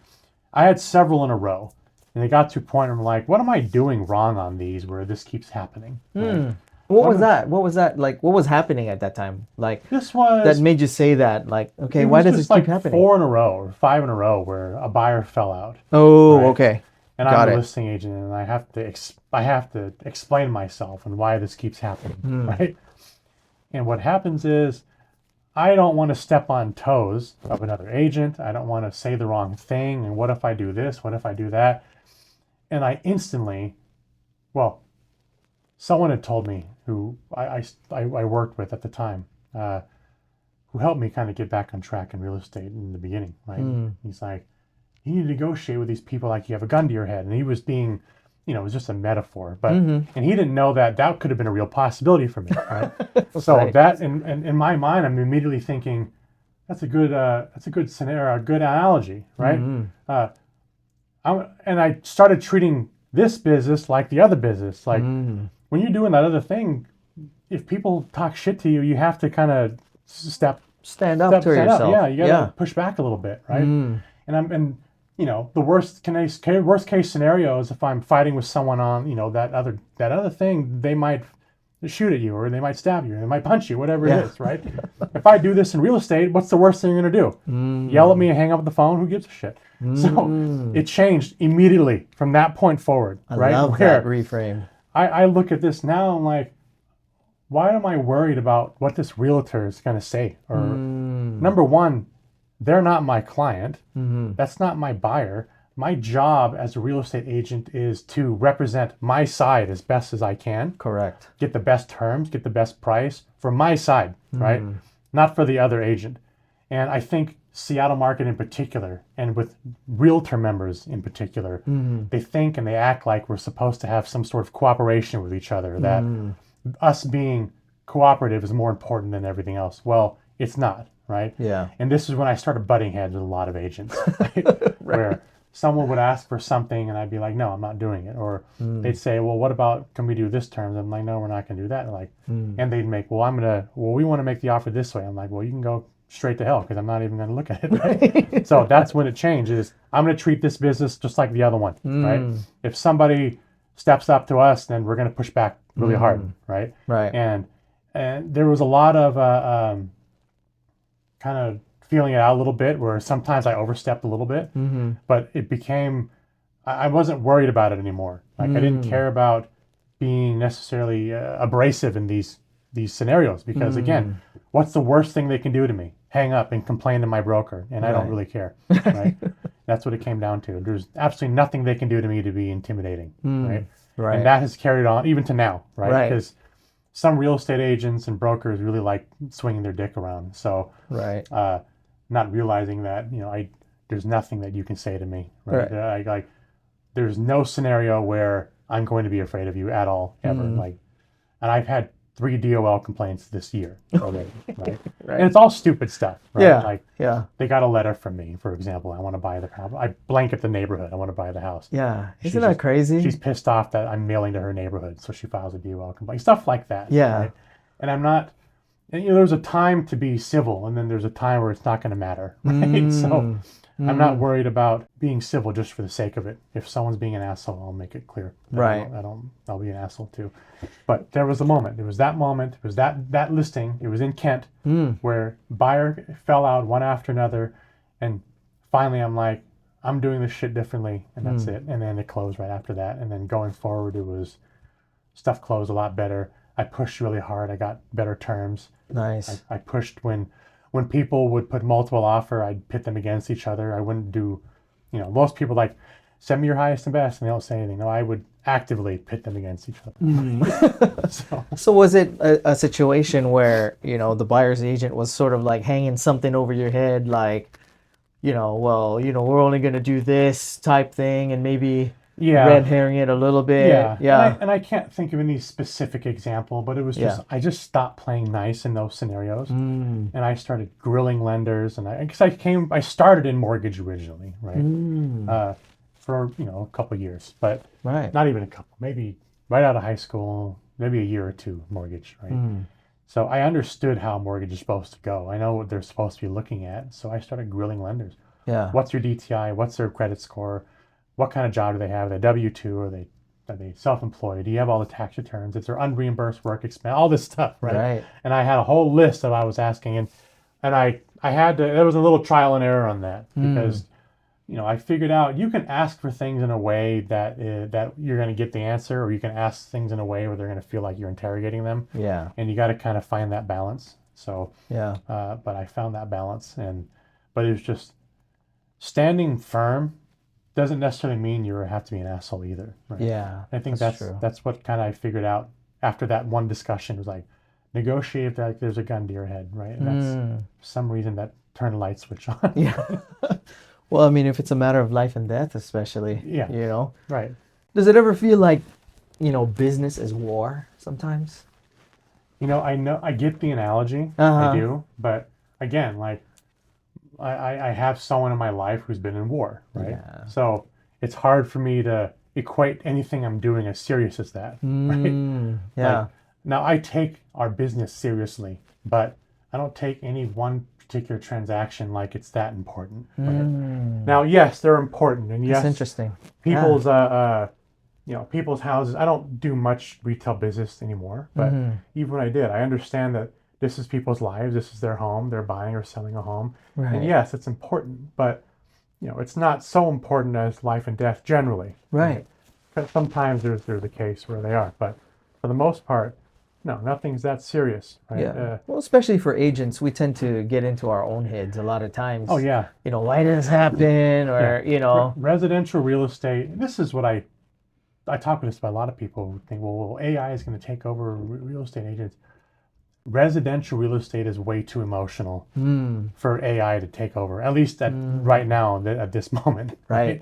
I had several in a row. And it got to a point where I'm like, what am I doing wrong on these where this keeps happening? Right? What was that? What was that like? What was happening at that time? Like this was that made you say that? Like, okay, why does this keep happening? 4 in a row or 5 in a row where a buyer fell out. Oh, right? Okay. And I'm a listing agent, and I have to explain myself and why this keeps happening, right? And what happens is, I don't want to step on toes of another agent. I don't want to say the wrong thing. And what if I do this? What if I do that? And I instantly, someone had told me who I worked with at the time, who who helped me kind of get back on track in real estate in the beginning, right? He's like, you need to negotiate with these people like you have a gun to your head. And he was being, it was just a metaphor. But and he didn't know that could have been a real possibility for me, right? So Right. that in my mind, I'm immediately thinking, that's a good scenario, a good analogy, right? And I started treating this business like the other business. Like when you're doing that other thing, if people talk shit to you, you have to kind of Stand up to yourself. Yeah, you gotta push back a little bit, right? And the worst case scenario is if I'm fighting with someone on that other thing, they might shoot at you, or they might stab you, or they might punch you, whatever it is, right? If I do this in real estate, what's the worst thing you're gonna do? Yell at me and hang up the phone? Who gives a shit? So it changed immediately from that point forward, right? I love that reframe. I look at this now, I'm like, why am I worried about what this realtor is going to say? Or number one, they're not my client. That's not my buyer. My job as a real estate agent is to represent my side as best as I can. Correct. Get the best terms, get the best price for my side, right? Not for the other agent. And I think Seattle market in particular, and with realtor members in particular, they think and they act like we're supposed to have some sort of cooperation with each other, that us being cooperative is more important than everything else. Well, it's not, right? Yeah. And this is when I started butting heads with a lot of agents, right? Where someone would ask for something and I'd be like, no, I'm not doing it. Or they'd say, well, what about, can we do this terms? I'm like, no, we're not going to do that. And like, and they'd make, we want to make the offer this way. I'm like, well, you can go straight to hell because I'm not even going to look at it, right? So that's when it changes. I'm going to treat this business just like the other one, right? If somebody steps up to us, then we're going to push back really hard, right? Right. And there was a lot of kind of feeling it out a little bit, where sometimes I overstepped a little bit, but it became, I wasn't worried about it anymore. Like I didn't care about being necessarily abrasive in these scenarios, because again, what's the worst thing they can do to me? Hang up and complain to my broker, and I don't really care, right? That's what it came down to. There's absolutely nothing they can do to me to be intimidating, right? Right. And that has carried on even to now, right? Right. Because some real estate agents and brokers really like swinging their dick around. So, Right. not realizing that, there's nothing that you can say to me, right? There's no scenario where I'm going to be afraid of you at all, ever. And I've had 3 DOL complaints this year already, right? Right. And it's all stupid stuff, right? Yeah. Like, they got a letter from me, for example. I want to buy the house. I blanket the neighborhood. I want to buy the house. Yeah. Isn't that crazy? She's pissed off that I'm mailing to her neighborhood, so she files a DOL complaint. Stuff like that. Yeah. Right? And I'm not, and there's a time to be civil, and then there's a time where it's not going to matter, right? So I'm not worried about being civil just for the sake of it. If someone's being an asshole, I'll make it clear. Right. I'll be an asshole too. But there was a moment. It was that moment. It was that listing. It was in Kent, where buyer fell out one after another, and finally I'm like, I'm doing this shit differently, and that's it. And then it closed right after that. And then going forward, it was, stuff closed a lot better. I pushed really hard. I got better terms. Nice. I pushed when people would put multiple offer, I'd pit them against each other. I wouldn't do, most people like, send me your highest and best, and they don't say anything. No, I would actively pit them against each other. So was it a situation where, the buyer's agent was sort of like hanging something over your head, like, we're only going to do this type thing, and maybe red herring it a little bit? Yeah. And I can't think of any specific example, but it was just, I just stopped playing nice in those scenarios, and I started grilling lenders, and I started in mortgage originally, right? For a couple of years, but not even a couple, maybe right out of high school, maybe a year or two mortgage, right? So I understood how mortgage is supposed to go. I know what they're supposed to be looking at, so I started grilling lenders. Yeah. What's your DTI? What's their credit score? What kind of job do they have? Are they W-2? Are they self-employed? Do you have all the tax returns? Is there unreimbursed work expense? All this stuff, right? And I had a whole list that I was asking, and I had to. There was a little trial and error on that, because I figured out you can ask for things in a way that you're going to get the answer, or you can ask things in a way where they're going to feel like you're interrogating them. Yeah. And you got to kind of find that balance. So but I found that balance, but it was just standing firm doesn't necessarily mean you have to be an asshole either. Right? Yeah. I think that's true. That's what kind of I figured out after that one discussion. It was like, negotiate if like there's a gun to your head, right? And that's some reason that turn a light switch on. Yeah. Well, I mean, if it's a matter of life and death, especially, Yeah. you know, Right. does it ever feel like, business is war sometimes? I know I get the analogy, I Uh-huh. do, but again, like I have someone in my life who's been in war, right? Yeah. So it's hard for me to equate anything I'm doing as serious as that, right? Like Yeah. now I take our business seriously, but I don't take any one particular transaction like it's that important, right? Now, yes, they're important, and That's yes, interesting. Yeah. people's people's houses. I don't do much retail business anymore, but even when I did, I understand that this is people's lives. This is their home. They're buying or selling a home, and Right. yes, it's important, but it's not so important as life and death generally. Right. But sometimes there's a case where they are, but for the most part, no, nothing's that serious, right? Yeah. Well, especially for agents, we tend to get into our own heads a lot of times. Oh yeah, Why did this happen? yeah. Or. Residential real estate. This is what I talk with this about a lot of people who think, well, AI is going to take over real estate agents. Residential real estate is way too emotional for AI to take over, at least at right now, at this moment, Right.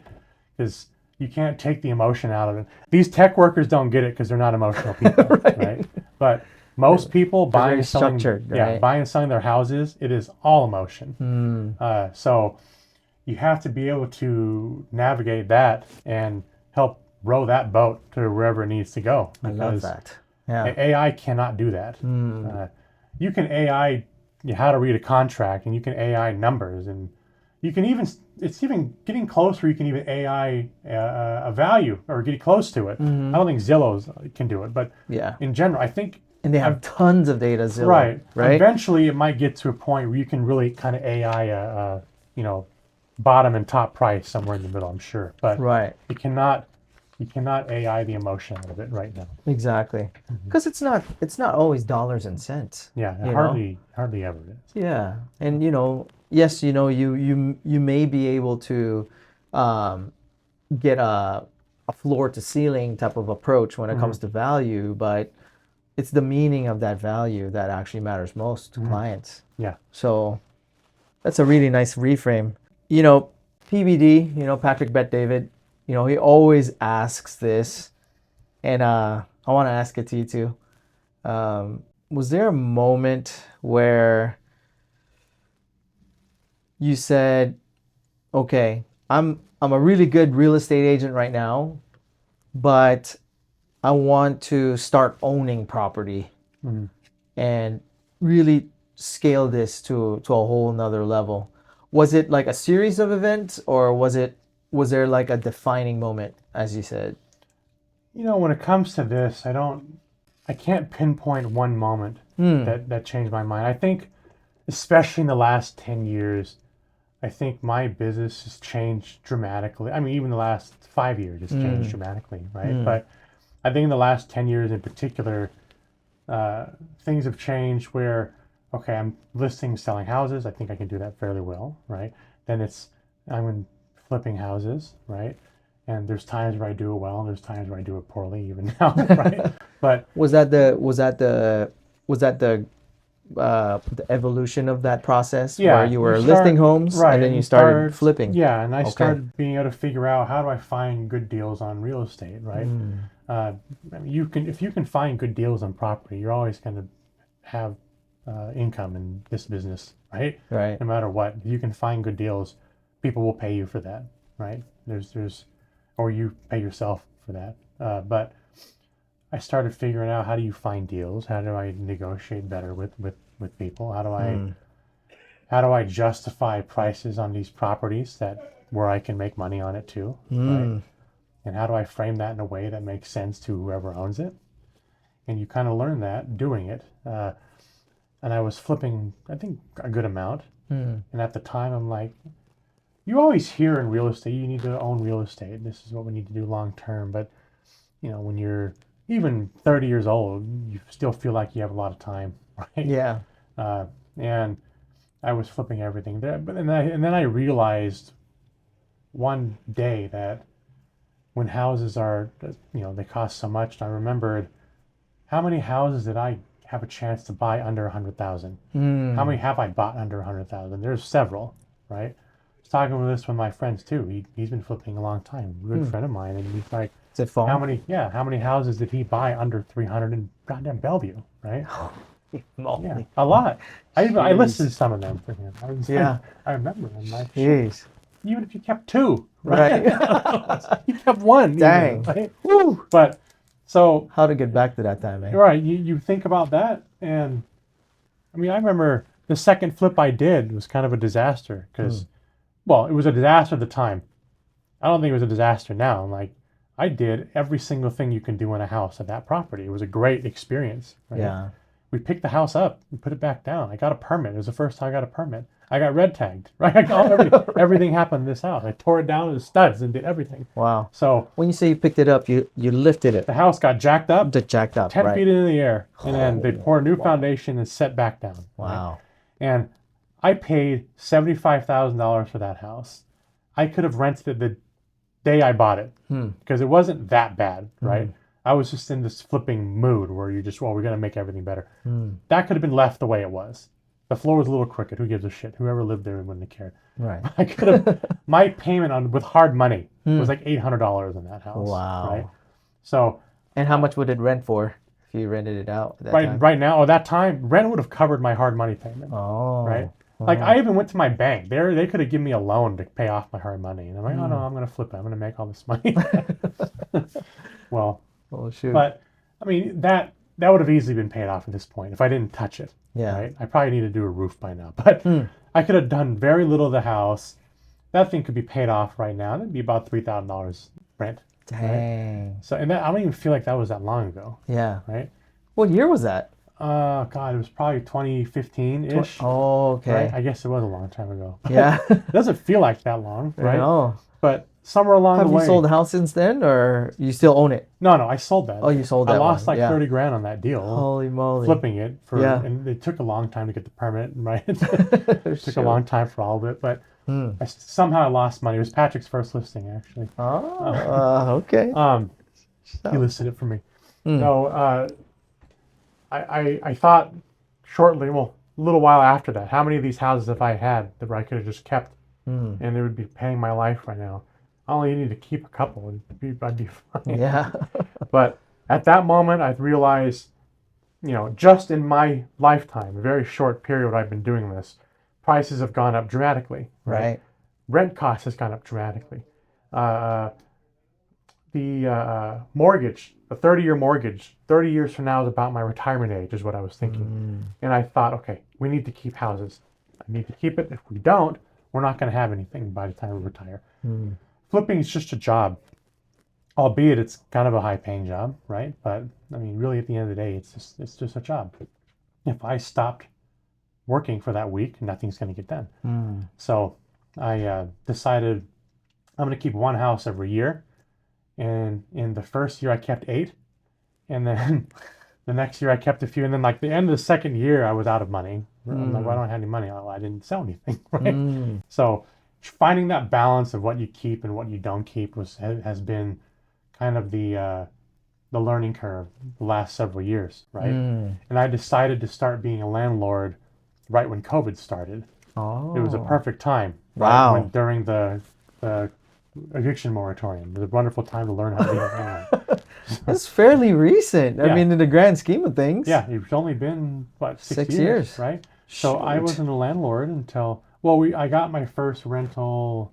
Because you can't take the emotion out of it. These tech workers don't get it because they're not emotional people, right? But most people buying very and selling, structured, yeah, right? buying and selling their houses, it is all emotion. So you have to be able to navigate that and help row that boat to wherever it needs to go. I love that. Yeah. AI cannot do that. You can AI how to read a contract, and you can AI numbers, and you can even it's even getting closer. You can even AI a value or get close to it. I don't think Zillow's can do it, but Yeah. in general, I think And they have tons of data, Zillow. right. Right. Eventually, it might get to a point where you can really kind of AI bottom and top price somewhere in the middle. I'm sure, but Right. you cannot AI the emotion out of it right now. Exactly. Because it's not always dollars and cents. Yeah, You hardly ever is. Yeah. And yes, you may be able to get a floor to ceiling type of approach when it comes to value, but it's the meaning of that value that actually matters most to clients. Yeah. So that's a really nice reframe. PBD, Patrick Bet David, he always asks this, and I want to ask it to you too. Was there a moment where you said, okay, I'm a really good real estate agent right now, but I want to start owning property and really scale this to a whole nother level? Was it like a series of events, or was there like a defining moment, as you said? When it comes to this, I can't pinpoint one moment that changed my mind. I think, especially in the last 10 years, I think my business has changed dramatically. I mean, even the last 5 years has changed dramatically, right? But I think in the last 10 years in particular, things have changed where, okay, I'm listing, selling houses. I think I can do that fairly well, right? Then I'm in flipping houses, right? And there's times where I do it well, and there's times where I do it poorly, even now, right? But Was that the evolution of that process, yeah, where you were listing homes right, and then you started flipping? Yeah, and I Okay. started being able to figure out, how do I find good deals on real estate, right? I mean, if you can find good deals on property, you're always going to have income in this business, right? Right. No matter what, if you can find good deals, people will pay you for that, right? Or you pay yourself for that. But I started figuring out, how do you find deals? How do I negotiate better with people? How do I justify prices on these properties where I can make money on it too, right? And how do I frame that in a way that makes sense to whoever owns it? And you kind of learn that doing it. And I was flipping, I think, a good amount. And at the time, I'm like, you always hear in real estate, you need to own real estate. This is what we need to do long term. But when you're even 30 years old, you still feel like you have a lot of time, right? Yeah. And I was flipping everything there, but and then I realized one day that when houses are, they cost so much. I remembered how many houses did I have a chance to buy under 100,000? Mm. How many have I bought under 100,000? There's several, right? I was talking with this with my friends too. He's been flipping a long time. A good friend of mine, and he's like, Is it phone? how many houses did he buy under 300 in goddamn Bellevue, right? Yeah, a lot. I listed some of them for him. I remember them. Like, Jeez. even if you kept two, right? You kept one. Dang. Even, right? Woo. But so how to get back to that time, eh? Right. You think about that, and I mean, I remember the second flip I did was kind of a disaster because, well, it was a disaster at the time. I don't think it was a disaster now. Like, I did every single thing you can do in a house at that property. It was a great experience. Right? Yeah. We picked the house up and put it back down. I got a permit. It was the first time I got a permit. I got red tagged. Right. Everything happened in this house. I tore it down to studs and did everything. Wow. So when you say you picked it up, you lifted it. The house got jacked up. 10 feet into the air, and then they poured a new foundation and set back down. Wow. Right? And I paid $75,000 for that house. I could have rented it the day I bought it because it wasn't that bad, right? I was just in this flipping mood where you just, well, we're going to make everything better. That could have been left the way it was. The floor was a little crooked. Who gives a shit? Whoever lived there wouldn't have cared. Right. I could have, my payment with hard money was like $800 in that house. Wow. Right. So. And how much would it rent for if you rented it out at that time? Right now, at that time, rent would have covered my hard money payment. Oh. Right. Like I even went to my bank. They could have given me a loan to pay off my hard money, and I'm like, oh no, I'm going to flip it. I'm going to make all this money. Well. Oh shoot. But I mean that would have easily been paid off at this point if I didn't touch it. Yeah. Right. I probably need to do a roof by now, but I could have done very little of the house. That thing could be paid off right now. That'd be about $3,000 rent. Dang. Right? So, and that, I don't even feel like that was that long ago. Yeah. Right. What year was that? God, it was probably 2015-ish. Oh, okay. Right? I guess it was a long time ago. Yeah. It doesn't feel like that long, right? No. But somewhere along the way. Have you sold the house since then, or you still own it? No, I sold that. Oh, you sold that. I lost one. like 30 grand on that deal. Holy moly. Flipping it and it took a long time to get the permit, right? It took a long time for all of it, but somehow I lost money. It was Patrick's first listing, actually. Oh, okay. He listed it for me. No, I thought shortly, well, a little while after that, how many of these houses have I had that I could have just kept and they would be paying my life right now? I only need to keep a couple and I'd be fine. Yeah. But at that moment, I realized, just in my lifetime, a very short period I've been doing this, prices have gone up dramatically. Right. Rent cost has gone up dramatically. The mortgage, the 30-year mortgage, 30 years from now is about my retirement age, is what I was thinking. And I thought, okay, we need to keep houses. I need to keep it. If we don't, we're not going to have anything by the time we retire. Flipping is just a job, albeit it's kind of a high-paying job, right? But I mean, really, at the end of the day, it's just a job. If I stopped working for that week, nothing's going to get done. So I decided I'm going to keep one house every year. And in the first year, I kept 8. And then the next year, I kept a few. And then, like, the end of the second year, I was out of money. I'm like, well, I don't have any money. Oh, I didn't sell anything, right? So finding that balance of what you keep and what you don't keep has been kind of the learning curve the last several years, right? And I decided to start being a landlord right when COVID started. Oh. It was a perfect time. Wow. Right? During the eviction moratorium. It was a wonderful time to learn how to be a landlord. That's fairly recent. I mean, in the grand scheme of things. Yeah, it's only been, 6 years, right? So I wasn't a landlord until, I got my first rental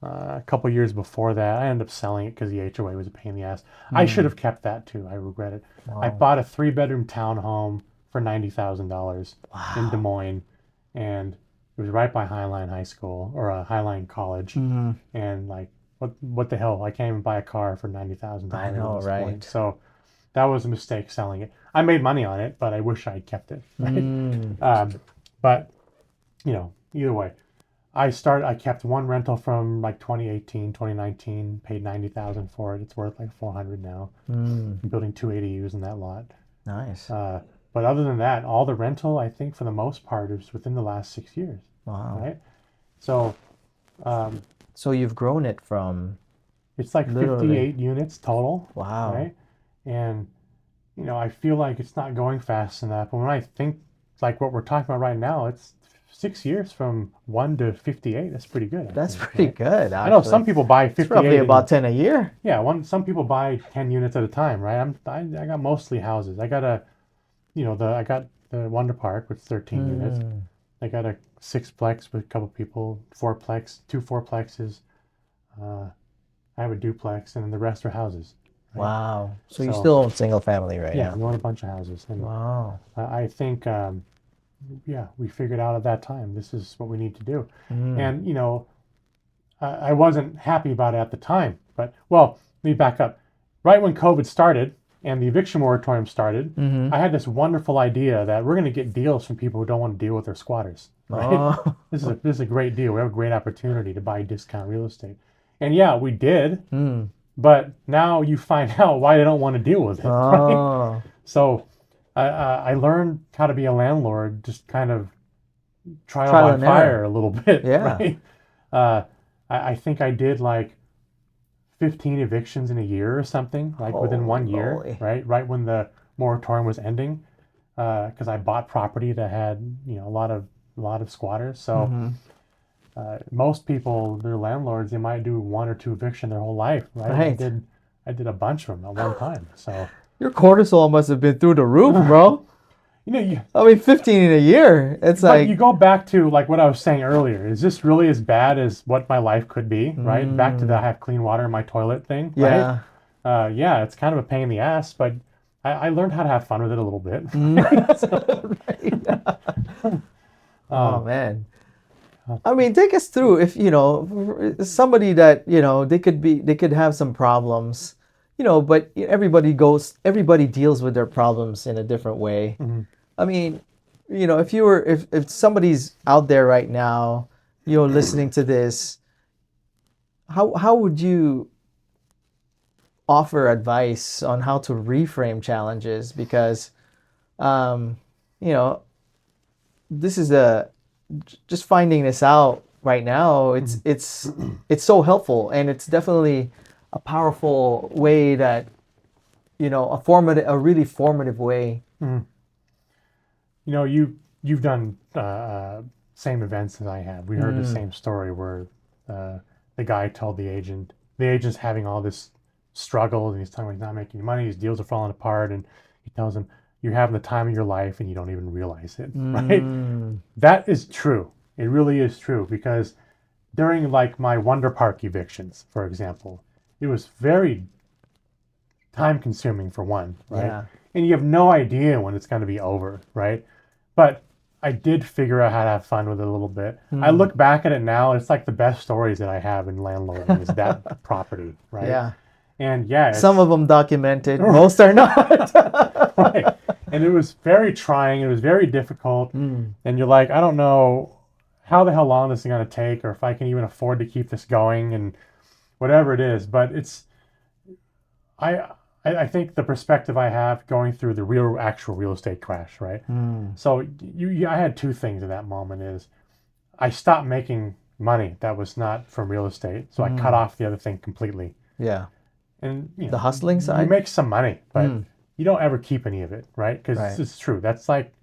a couple years before that. I ended up selling it because the HOA was a pain in the ass. I should have kept that too. I regret it. Wow. I bought a 3-bedroom townhome for $90,000 in Des Moines, and it was right by Highline High School or Highline College, and like, what the hell? I can't even buy a car for $90,000. I know, right? Point. So that was a mistake selling it. I made money on it, but I wish I had kept it. Right? But either way, I kept one rental from like 2018, 2019, paid $90,000 for it. It's worth like $400 now. I'm building 2 ADUs in that lot. Nice. But other than that, all the rental, I think for the most part, is within the last 6 years. Wow. Right? So. So you've grown it from. It's like 58 units total. Wow. Right? And I feel like it's not going fast enough. But when I think like what we're talking about right now, it's 6 years from 1 to 58. That's pretty good. That's think, pretty right? good, I know some actually. people buy It's 58. roughly about 10 a year. Yeah, some people buy 10 units at a time, right? I got mostly houses. I got I got the Wonder Park with 13 units. I got a sixplex with a couple people, fourplex, two fourplexes. I have a duplex, and then the rest are houses. Right? Wow. So you So- still own single family right Yeah, now? we own a bunch of houses, and Wow. I think, we figured out at that time this is what we need to do, and I wasn't happy about it at the time. But well, let me back up. Right when COVID started and the eviction moratorium started, I had this wonderful idea that we're going to get deals from people who don't want to deal with their squatters. Right? Oh. This is a great deal. We have a great opportunity to buy discount real estate, and yeah, we did. But now you find out why they don't want to deal with it. Right? Oh. So I learned how to be a landlord, just kind of trial Trial by and fire error. a little bit. Yeah. Right? I think I did like 15 evictions in a year or something, like within 1 year, moly. right? Right when the moratorium was ending, because I bought property that had a lot of squatters. So most people, their landlords, they might do one or two eviction their whole life, right? Right. I did a bunch of them at one time. So Your cortisol must have been through the roof, bro. you. I mean, 15 in a year. It's But like, you go back to like what I was saying earlier. Is this really as bad as what my life could be? Right? Back to the I have clean water in my toilet thing. yeah. Right? Yeah, it's kind of a pain in the ass, but I learned how to have fun with it a little bit. Right. Oh, man. I mean, take us through if, somebody that, they could have some problems, but everybody deals with their problems in a different way. I mean, if somebody's out there right now, listening to this, how would you offer advice on how to reframe challenges? Because, this is just finding this out right now. It's so helpful, and it's definitely a powerful way that, a really formative way. You've done same events as I have. We heard the same story where the guy told the agent's having all this struggle, and he's talking about he's not making money, his deals are falling apart, and he tells him, you're having the time of your life and you don't even realize it, right? That is true. It really is true, because during like my Wonder Park evictions, for example, it was very time consuming for one, right? Yeah. And you have no idea when it's going to be over, right? But I did figure out how to have fun with it a little bit. I look back at it now, it's like the best stories that I have in landlording is that property, right? Yeah. And yeah, Some of them documented, most are not. right. And it was very trying. It was very difficult. And you're like, I don't know how the hell long this is going to take, or if I can even afford to keep this going, and whatever it is. But I think the perspective I have going through the actual real estate crash, right? So I had two things in that moment. Is I stopped making money that was not from real estate, so I cut off the other thing completely. Yeah. And The hustling you side? make some money, but you don't ever keep any of it, right? Because Right. it's true. That's like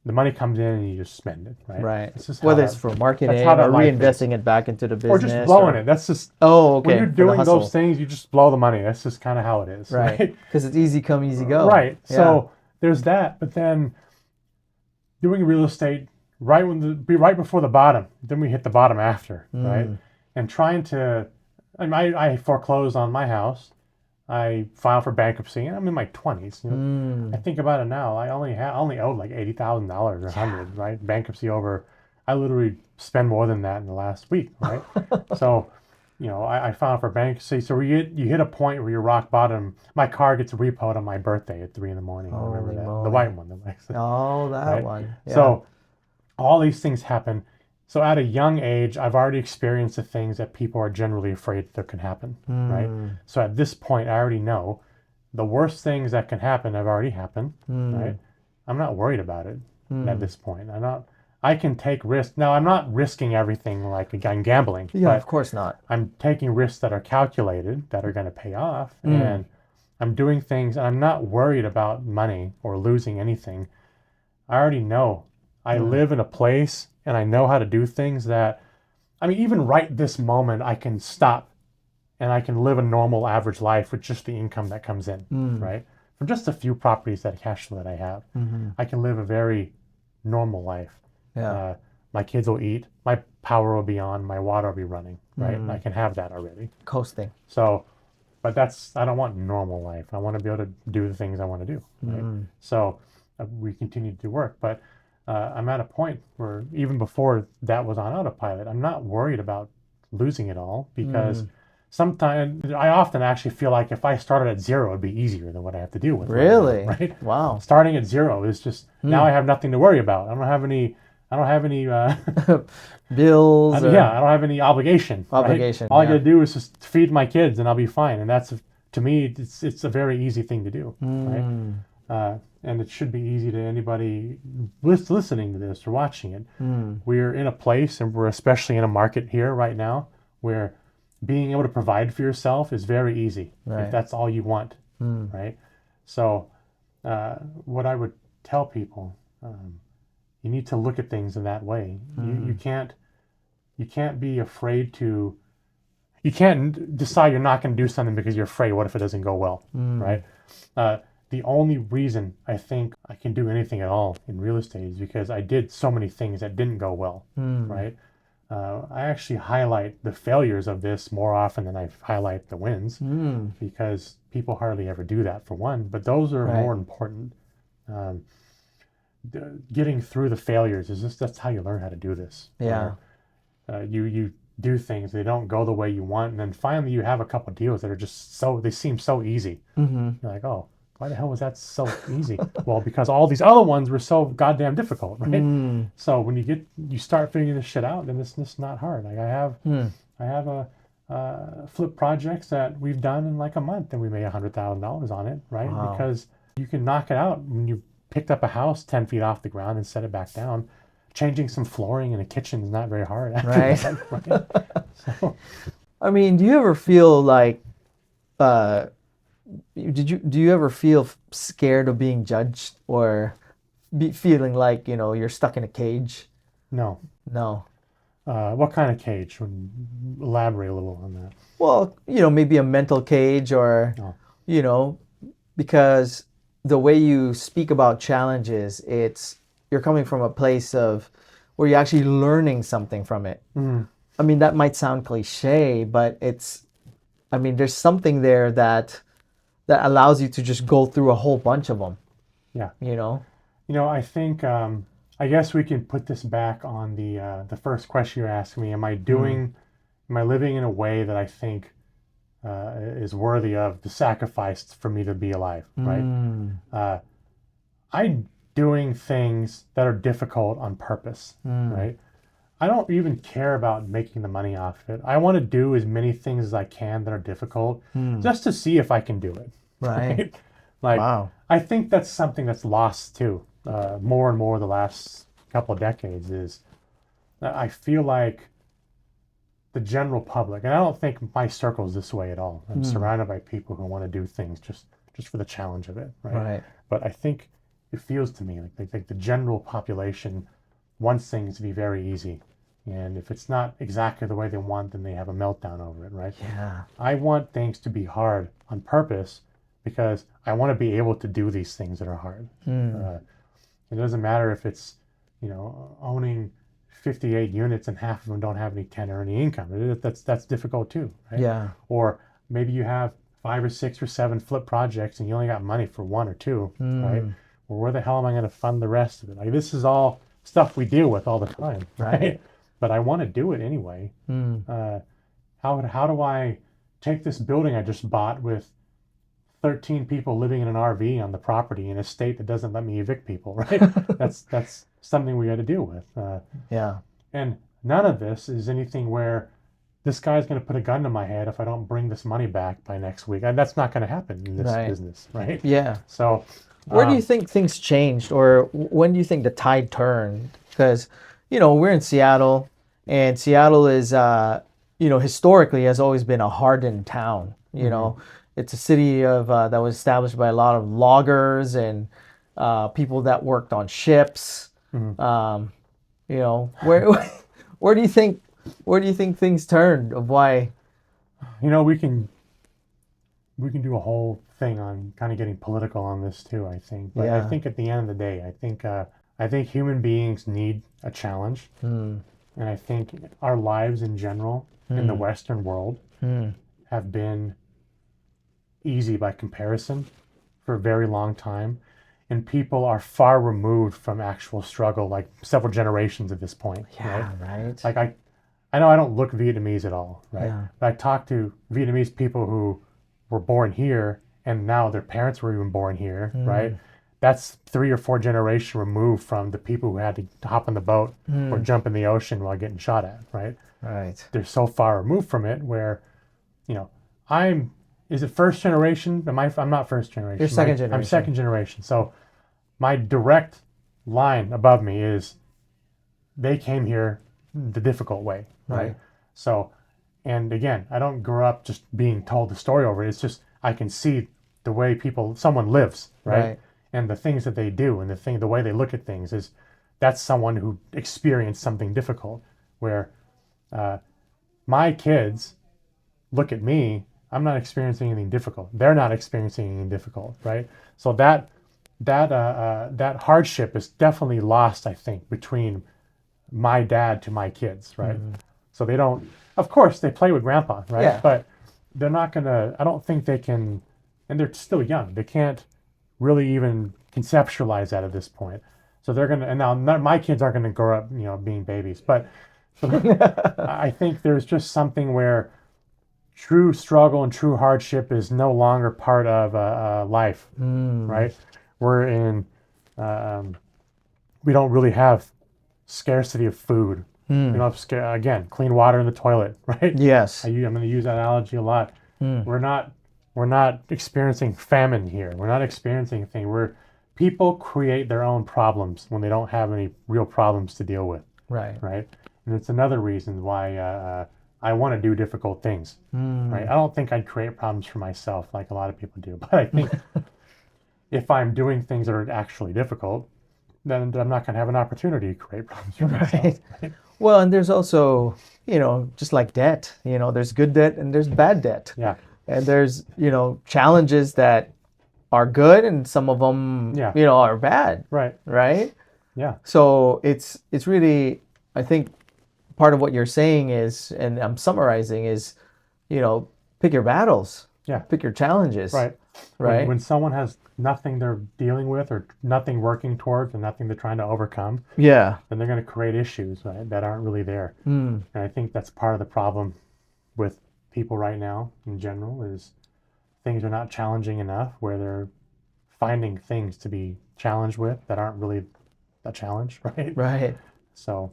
the money comes in and you just spend it, right? Right. This is how Whether that- it's for marketing how that or life reinvesting it back into the or business. just blowing it. That's just Oh, okay. when you're for the doing hustle. those things, you just blow the money. That's just kind of how it is, Right. right? Because it's easy come, easy go. Right. Yeah. So there's that, but then doing real estate right right before the bottom, then we hit the bottom after, right? And trying to, I foreclosed on my house. I filed for bankruptcy, and I'm in my 20s. I think about it now. I only owed like $80,000 or $100, right? Bankruptcy over. I literally spend more than that in the last week, right? So, I filed for bankruptcy. So you hit a point where you're rock bottom. My car gets repoed on my birthday at 3 a.m. I remember Holy that. moly. The white one, the Lexus. Oh, that Right? one. Yeah. So all these things happen. So at a young age, I've already experienced the things that people are generally afraid that can happen, right? So at this point, I already know the worst things that can happen have already happened, right? I'm not worried about it at this point. I can take risks. Now, I'm not risking everything like I'm gambling. Yeah, but of course not. I'm taking risks that are calculated, that are going to pay off. And I'm doing things, and I'm not worried about money or losing anything. I already know. I live in a place, and I know how to do things that, I mean, even right this moment, I can stop and I can live a normal average life with just the income that comes in, right? From just a few properties, that cash flow that I have, I can live a very normal life. Yeah. My kids will eat, my power will be on, my water will be running, right? I can have that already. Coasting. So, but I don't want normal life. I want to be able to do the things I want to do, right? So we continue to do work, but I'm at a point where even before that was on autopilot, I'm not worried about losing it all, because sometimes I often actually feel like if I started at zero, it'd be easier than what I have to deal with. Really? Right? Now, right? Wow. Starting at zero is just, now I have nothing to worry about. I don't have any bills. I don't have any obligation. Obligation. Right? All I gotta do is just feed my kids, and I'll be fine. And that's, to me, it's a very easy thing to do, right? And it should be easy to anybody listening to this or watching it. We're in a place, and we're especially in a market here right now, where being able to provide for yourself is very easy, if that's all you want, right? So what I would tell people, you need to look at things in that way. You can't be afraid to, you can't decide you're not going to do something because you're afraid, what if it doesn't go well, right? The only reason I think I can do anything at all in real estate is because I did so many things that didn't go well, right? I actually highlight the failures of this more often than I highlight the wins, because people hardly ever do that, for one, but those are more important. Getting through the failures that's how you learn how to do this. Yeah. You do things, they don't go the way you want, and then finally you have a couple of deals that are just they seem so easy. You're like, oh, why the hell was that so easy? Well, because all these other ones were so goddamn difficult, right? So when you start figuring this shit out, then it's not hard. Like I have a flip projects that we've done in like a month, and we made $100,000 on it, right? Wow. Because you can knock it out when you picked up a house 10 feet off the ground and set it back down. Changing some flooring in a kitchen is not very hard. Right. Right? So, I mean, do you ever feel like, do you ever feel scared of being judged, or feeling like, you're stuck in a cage? no. No. What kind of cage? Elaborate a little on that. Well, maybe a mental cage, or, because the way you speak about challenges, you're coming from a place of where you're actually learning something from it. I mean, that might sound cliche, but there's something there that allows you to just go through a whole bunch of them. Yeah. I think, I guess we can put this back on the first question you're asking me. Am I living in a way that I think is worthy of the sacrifice for me to be alive, right? I'm doing things that are difficult on purpose, right? I don't even care about making the money off of it. I want to do as many things as I can that are difficult, just to see if I can do it. Right. Like, wow. I think that's something that's lost too, more and more the last couple of decades, is I feel like the general public, and I don't think my circle is this way at all. I'm surrounded by people who want to do things just for the challenge of it, right? But I think it feels to me like the general population wants things to be very easy, and if it's not exactly the way they want, then they have a meltdown over it, right? Yeah. I want things to be hard on purpose, because I want to be able to do these things that are hard. It doesn't matter if it's, owning 58 units and half of them don't have any tenant or any income. That's difficult too, right? Yeah. Or maybe you have 5 or 6 or 7 flip projects and you only got money for 1 or 2, right? Well, where the hell am I going to fund the rest of it? Like, this is all stuff we deal with all the time, right? But I want to do it anyway. How do I take this building I just bought with 13 people living in an RV on the property in a state that doesn't let me evict people, right? That's something we got to deal with. Yeah. And none of this is anything where this guy's going to put a gun to my head if I don't bring this money back by next week. And that's not going to happen in this business, right? Yeah. So where do you think things changed, or when do you think the tide turned? Because, we're in Seattle, and Seattle is, historically has always been a hardened town, it's a city of that was established by a lot of loggers and people that worked on ships. You know, where do you think things turned of why? You know, we can do a whole thing on kind of getting political on this too, I think. But I Yeah. think at the end of the day, I think human beings need a challenge. And I think our lives in general in the Western world have been easy by comparison for a very long time. And people are far removed from actual struggle, like several generations at this point, right? Right. Like I know I don't look Vietnamese at all, right? Yeah. But I talk to Vietnamese people who were born here and now their parents were even born here, right? That's 3 or 4 generations removed from the people who had to hop on the boat or jump in the ocean while getting shot at, right? Right. They're so far removed from it where, you know, is it first generation? I'm not first generation. You're second I'm generation. second generation. So my direct line above me is they came here the difficult way, right? So, and again, I don't grow up just being told the story over it. It's just I can see the way someone lives, right? And the things that they do and the way they look at things is that's someone who experienced something difficult. Where my kids look at me, I'm not experiencing anything difficult. They're not experiencing anything difficult, right? So that hardship is definitely lost, I think, between my dad to my kids, right? So they don't, of course, they play with grandpa, right? Yeah. But they're not gonna, I don't think they can, and they're still young. They can't really even conceptualize that at this point. So they're gonna, and now my kids aren't gonna grow up, being babies. But so I think there's just something where true struggle and true hardship is no longer part of life, right? We're in, we don't really have scarcity of food. We don't have again, clean water in the toilet, right? Yes. I'm going to use that analogy a lot. We're not experiencing famine here. We're not experiencing a thing. People create their own problems when they don't have any real problems to deal with, Right. right? And it's another reason why I want to do difficult things, right? I don't think I'd create problems for myself like a lot of people do, but I think if I'm doing things that are actually difficult, then I'm not going to have an opportunity to create problems for myself. Right? Well, and there's also, just like debt, there's good debt and there's bad debt. Yeah. And there's, challenges that are good and some of them, are bad. Right. Right. Yeah. So it's really, I think part of what you're saying is, and I'm summarizing is, pick your battles. Yeah. Pick your challenges. Right. Right. When someone has nothing they're dealing with or nothing working towards and nothing they're trying to overcome, yeah, then they're going to create issues, right, that aren't really there. And I think that's part of the problem with people right now in general is things are not challenging enough where they're finding things to be challenged with that aren't really a challenge, right? Right. So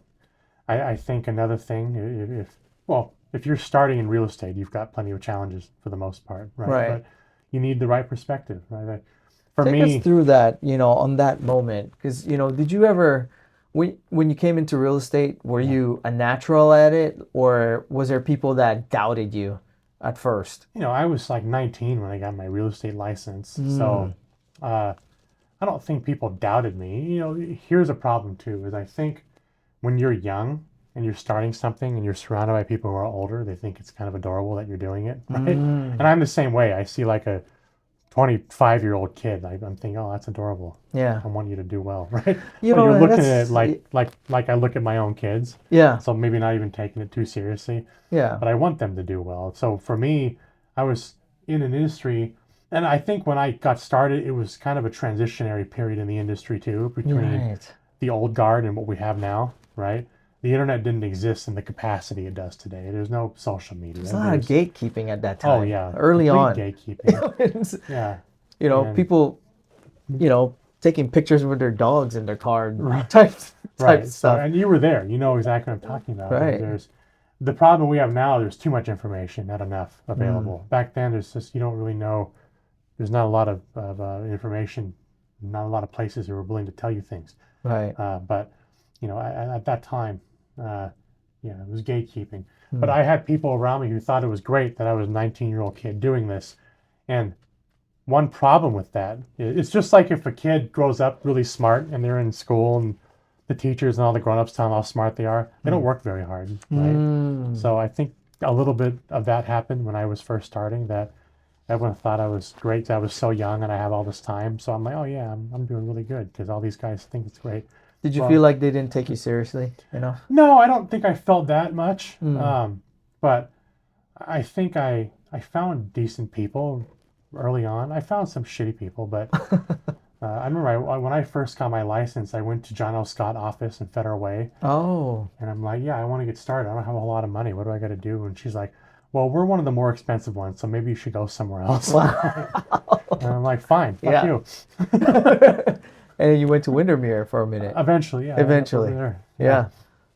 I think another thing, if you're starting in real estate, you've got plenty of challenges for the most part, right? Right. But you need the right perspective, right? Take us through that, on that moment, because did you ever, when you came into real estate, were you a natural at it, or was there people that doubted you at first? I was like 19 when I got my real estate license, so I don't think people doubted me. Here's a problem too, is I think when you're young and you're starting something and you're surrounded by people who are older, they think it's kind of adorable that you're doing it, right? And I'm the same way. I see like a 25-year-old kid, I'm thinking, oh, that's adorable. Yeah. I want you to do well, right? You But know, you're looking at that's- it like I look at my own kids. Yeah. So maybe not even taking it too seriously. Yeah. But I want them to do well. So for me, I was in an industry, and I think when I got started, it was kind of a transitionary period in the industry too, between the old guard and what we have now, right? The internet didn't exist in the capacity it does today. There's no social media. There's a lot of gatekeeping at that time. Oh yeah, Early on. gatekeeping. Yeah. People, taking pictures with their dogs in their car, type Right. stuff. So, and you were there. You know exactly what I'm talking about. Right. There's the problem we have now. There's too much information, not enough available. Back then, there's just you don't really know. There's not a lot of information, not a lot of places who are willing to tell you things. Right. But at that time, it was gatekeeping. But I had people around me who thought it was great that I was a 19-year-old kid doing this, And one problem with that, it's just like if a kid grows up really smart and they're in school and the teachers and all the grown-ups tell them how smart they are, they don't work very hard, right? So I think a little bit of that happened when I was first starting, that everyone thought I was great. I was so young and I have all this time. So I'm like, oh yeah, I'm doing really good because all these guys think it's great. Did you feel like they didn't take you seriously enough? No, I don't think I felt that much. But I think I found decent people early on. I found some shitty people, but I remember when I first got my license, I went to John O. Scott office in Federal Way. Oh. And I'm like, yeah, I want to get started. I don't have a lot of money. What do I got to do? And she's like, well, we're one of the more expensive ones, so maybe you should go somewhere else. Wow. And I'm like, fine, fuck you. And you went to Windermere for a minute. Eventually, yeah. Eventually. Yeah.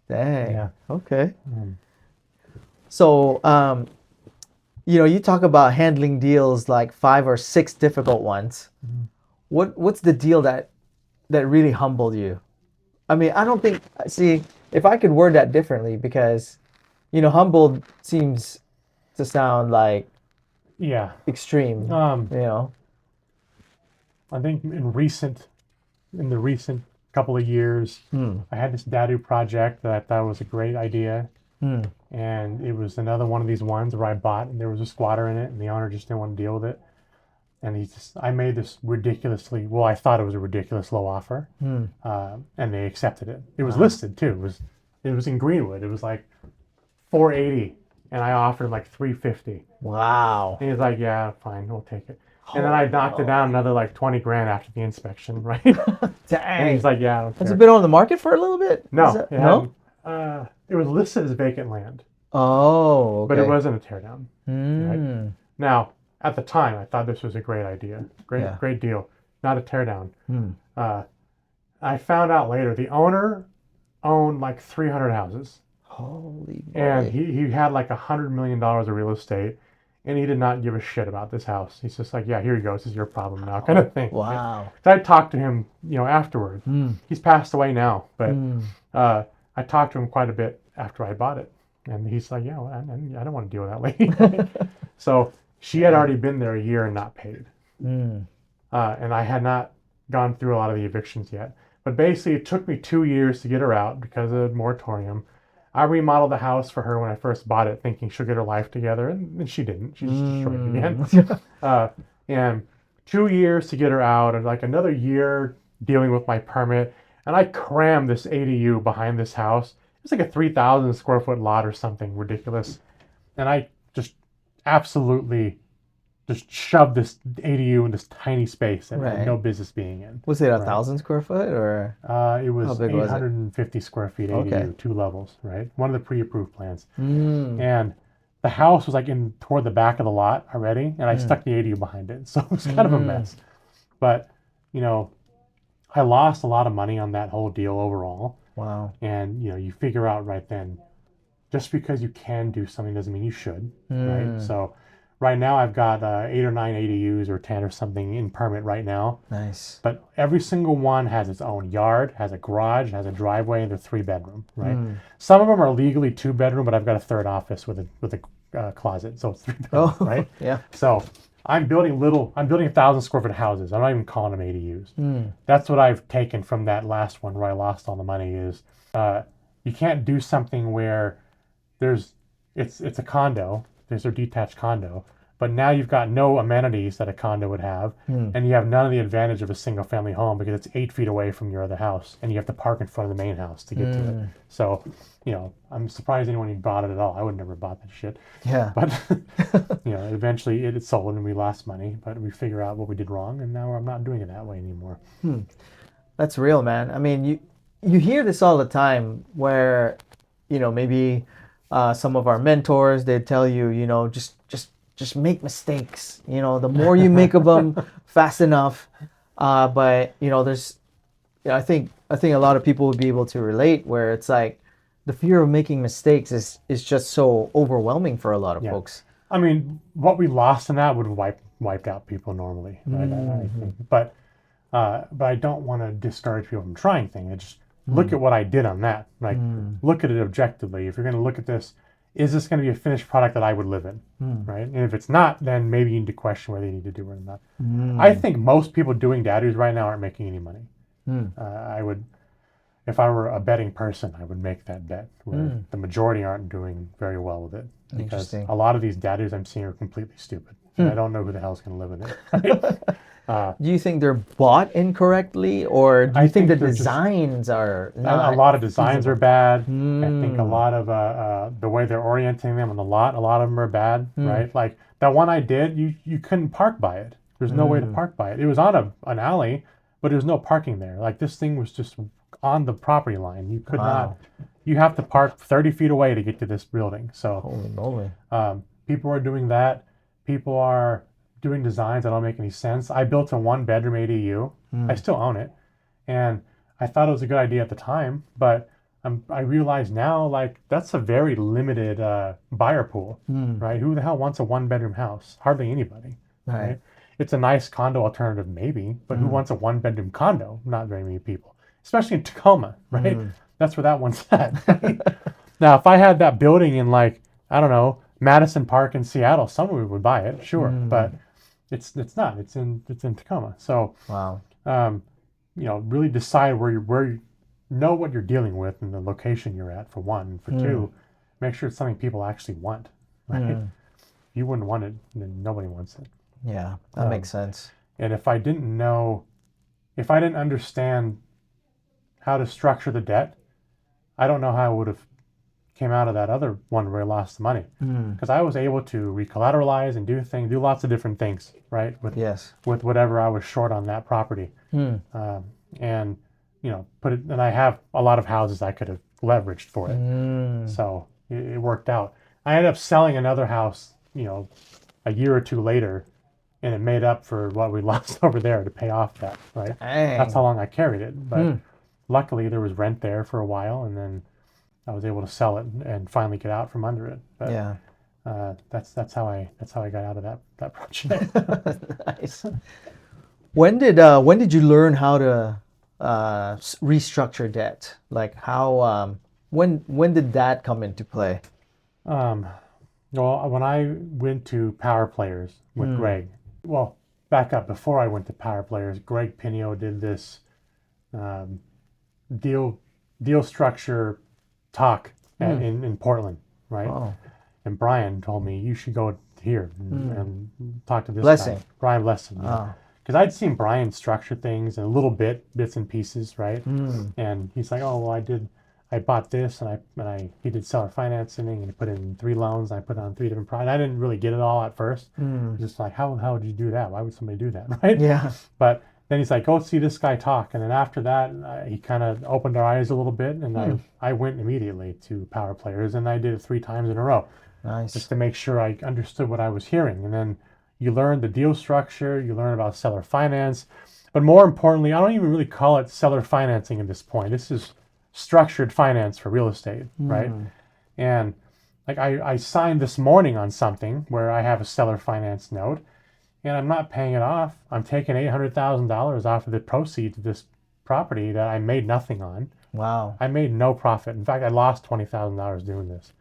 Dang. Yeah. Okay. So, you talk about handling deals like 5 or 6 difficult ones. What's the deal that really humbled you? I mean, I don't think, see, if I could word that differently, because, humbled seems to sound like extreme. I think in the recent couple of years, I had this dadu project that I thought was a great idea. And it was another one of these ones where I bought and there was a squatter in it and the owner just didn't want to deal with it. And I made this I thought it was a ridiculous low offer. And they accepted it. It was listed too. It was in Greenwood. It was like $480 and I offered like $350. Wow. And he's like, yeah, fine, we'll take it. And then I knocked it down another like $20,000 after the inspection, right? Dang. And he's like, yeah, I don't care. Has it been on the market for a little bit? No. It was listed as vacant land. Oh, okay. But it wasn't a teardown. Right? Now, at the time, I thought this was a great idea. Great deal. Not a teardown. I found out later the owner owned like 300 houses. Holy boy. And he had like $100 million of real estate. And he did not give a shit about this house. He's just like, yeah, here you go. This is your problem now, kind of thing. Wow. So I talked to him, afterward. He's passed away now, but I talked to him quite a bit after I bought it. And he's like, yeah, well, I don't want to deal with that lady. So she had already been there a year and not paid. And I had not gone through a lot of the evictions yet. But basically, it took me 2 years to get her out because of the moratorium. I remodeled the house for her when I first bought it, thinking she'll get her life together, and she didn't. She just destroyed it again. And 2 years to get her out, and like another year dealing with my permit. And I crammed this ADU behind this house. It was like a 3,000 square foot lot or something ridiculous. And I just absolutely just shoved this ADU in this tiny space that had no business being in. Was it 1,000 square foot or? It was 850 square feet ADU, 2 levels, right? One of the pre-approved plans. And the house was like toward the back of the lot already, and I stuck the ADU behind it. So it was kind of a mess. But, I lost a lot of money on that whole deal overall. Wow. And, you figure out right then, just because you can do something doesn't mean you should, right? So right now I've got 8 or 9 ADUs or 10 or something in permit right now. Nice. But every single one has its own yard, has a garage, has a driveway, and they're 3-bedroom, right? Some of them are legally 2-bedroom, but I've got a third office with a closet, so it's 3-bedroom, right? Yeah. So I'm building 1,000 square foot houses. I'm not even calling them ADUs. That's what I've taken from that last one where I lost all the money is you can't do something where it's a condo, there's a detached condo, but now you've got no amenities that a condo would have, and you have none of the advantage of a single family home because it's 8 feet away from your other house, and you have to park in front of the main house to get to it. So, I'm surprised anyone even bought it at all. I would never bought that shit. Yeah. But, eventually it sold and we lost money, but we figure out what we did wrong, and now I'm not doing it that way anymore. That's real, man. I mean, you hear this all the time where, maybe some of our mentors, they tell you, just make mistakes. The more you make of them fast enough. But there's, I think a lot of people would be able to relate where it's like the fear of making mistakes is just so overwhelming for a lot of folks. I mean, what we lost in that would have wiped out people normally, right? I think. But I don't want to discourage people from trying things. I just look at what I did on that. Like, look at it objectively. If you're going to look at this, is this going to be a finished product that I would live in, right? And if it's not, then maybe you need to question whether you need to do it or not. I think most people doing daddies right now aren't making any money. I would, if I were a betting person, I would make that bet where the majority aren't doing very well with it, because a lot of these daddies I'm seeing are completely stupid. And I don't know who the hell's going to live with it. Right? Do you think they're bought incorrectly, or do you think the designs are not a lot of designs feasible? are bad. I think a lot of the way they're orienting them on the lot, a lot of them are bad, right? Like that one I did, you couldn't park by it. There's no way to park by it. It was on an alley, but there's no parking there. Like this thing was just on the property line. You could not. You have to park 30 feet away to get to this building. So Holy moly. People are doing that. People are doing designs that don't make any sense. I built a 1-bedroom ADU. I still own it, and I thought it was a good idea at the time, but I realize now, like, that's a very limited buyer pool, right? Who the hell wants a 1-bedroom house? Hardly anybody, right? It's a nice condo alternative, maybe, but who wants a 1-bedroom condo? Not very many people, especially in Tacoma, right? That's where that one's at. Right? Now, if I had that building in, like, I don't know, Madison Park in Seattle, someone would buy it, sure, but it's not. It's in Tacoma. So really decide where you know what you're dealing with and the location you're at, for one. And for two, make sure it's something people actually want. Right? You wouldn't want it, then nobody wants it. Yeah, that makes sense. And if I didn't understand how to structure the debt, I don't know how I would have came out of that other one where I lost the money, because I was able to recollateralize and do lots of different things, right? With whatever I was short on that property, and put it. And I have a lot of houses I could have leveraged for it, so it worked out. I ended up selling another house, a year or two later, and it made up for what we lost over there to pay off that. Right? Dang. That's how long I carried it, but luckily there was rent there for a while, and then I was able to sell it and finally get out from under it. But that's how I got out of that project. Nice. When did you learn how to restructure debt? Like how when did that come into play? Well, when I went to Power Players with Greg. Well, back up, before I went to Power Players, Greg Pinneo did this deal structure talk in Portland, right? Oh. And Brian told me, you should go here and talk to this guy, Brian Blessing. Because I'd seen Brian structure things in a little bits and pieces, right? And he's like, oh, well, I bought this, and he did seller financing, and he put in 3 loans, and I put on 3 different products. I didn't really get it all at first. Just like, how would you do that? Why would somebody do that, right? Yeah. But then he's like, go see this guy talk. And then after that, he kind of opened our eyes a little bit. And I went immediately to Power Players, and I did it 3 times in a row. Nice. Just to make sure I understood what I was hearing. And then you learn the deal structure, you learn about seller finance. But more importantly, I don't even really call it seller financing at this point. This is structured finance for real estate, right? And like I signed this morning on something where I have a seller finance note, and I'm not paying it off. I'm taking $800,000 off of the proceeds of this property that I made nothing on. Wow. I made no profit. In fact, I lost $20,000 doing this.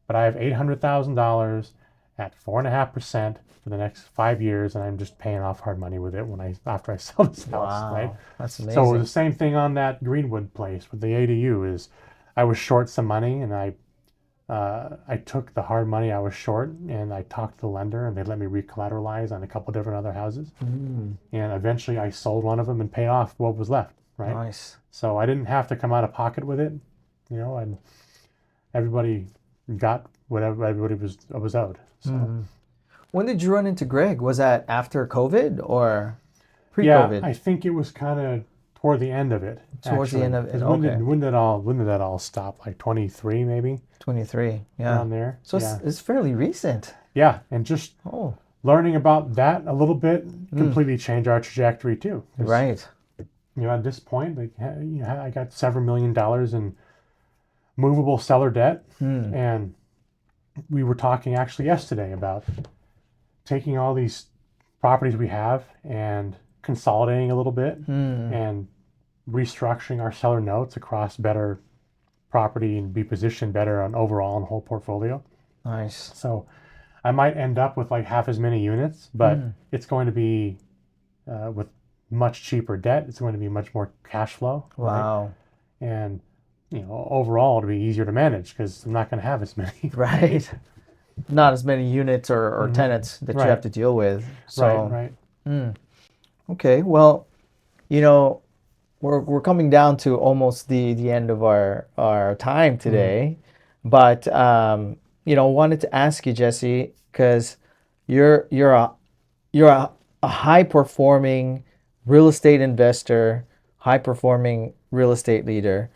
But I have $800,000 at 4.5% for the next 5 years, and I'm just paying off hard money with it after I sell this house. Right? That's amazing. So the same thing on that Greenwood place with the ADU is, I was short some money, and I took the hard money I was short, and I talked to the lender, and they let me recollateralize on a couple different other houses. And eventually I sold one of them and paid off what was left, right? Nice. So I didn't have to come out of pocket with it, and everybody got whatever everybody was owed. So. When did you run into Greg? Was that after COVID or pre-COVID? Yeah, I think it was kind of toward the end of it. Towards the end of it. Okay. When did that all stop? Like 23 maybe? 23, yeah. Around there. So it's fairly recent. Yeah, and just learning about that a little bit completely changed our trajectory too. Right. At this point, I got several $1 million in movable seller debt, and we were talking actually yesterday about taking all these properties we have and consolidating a little bit and restructuring our seller notes across better property and be positioned better on overall on the whole portfolio. Nice. So I might end up with like half as many units, but it's going to be with much cheaper debt. It's going to be much more cash flow, right? Wow. And overall, it'll be easier to manage because I'm not going to have as many. Right. Not as many units or tenants that you have Right. to deal with. So, Right. okay. Well, you know, we're coming down to almost the end of our time today, but wanted to ask you, Jesse, because you're a high performing real estate investor, high performing real estate leader.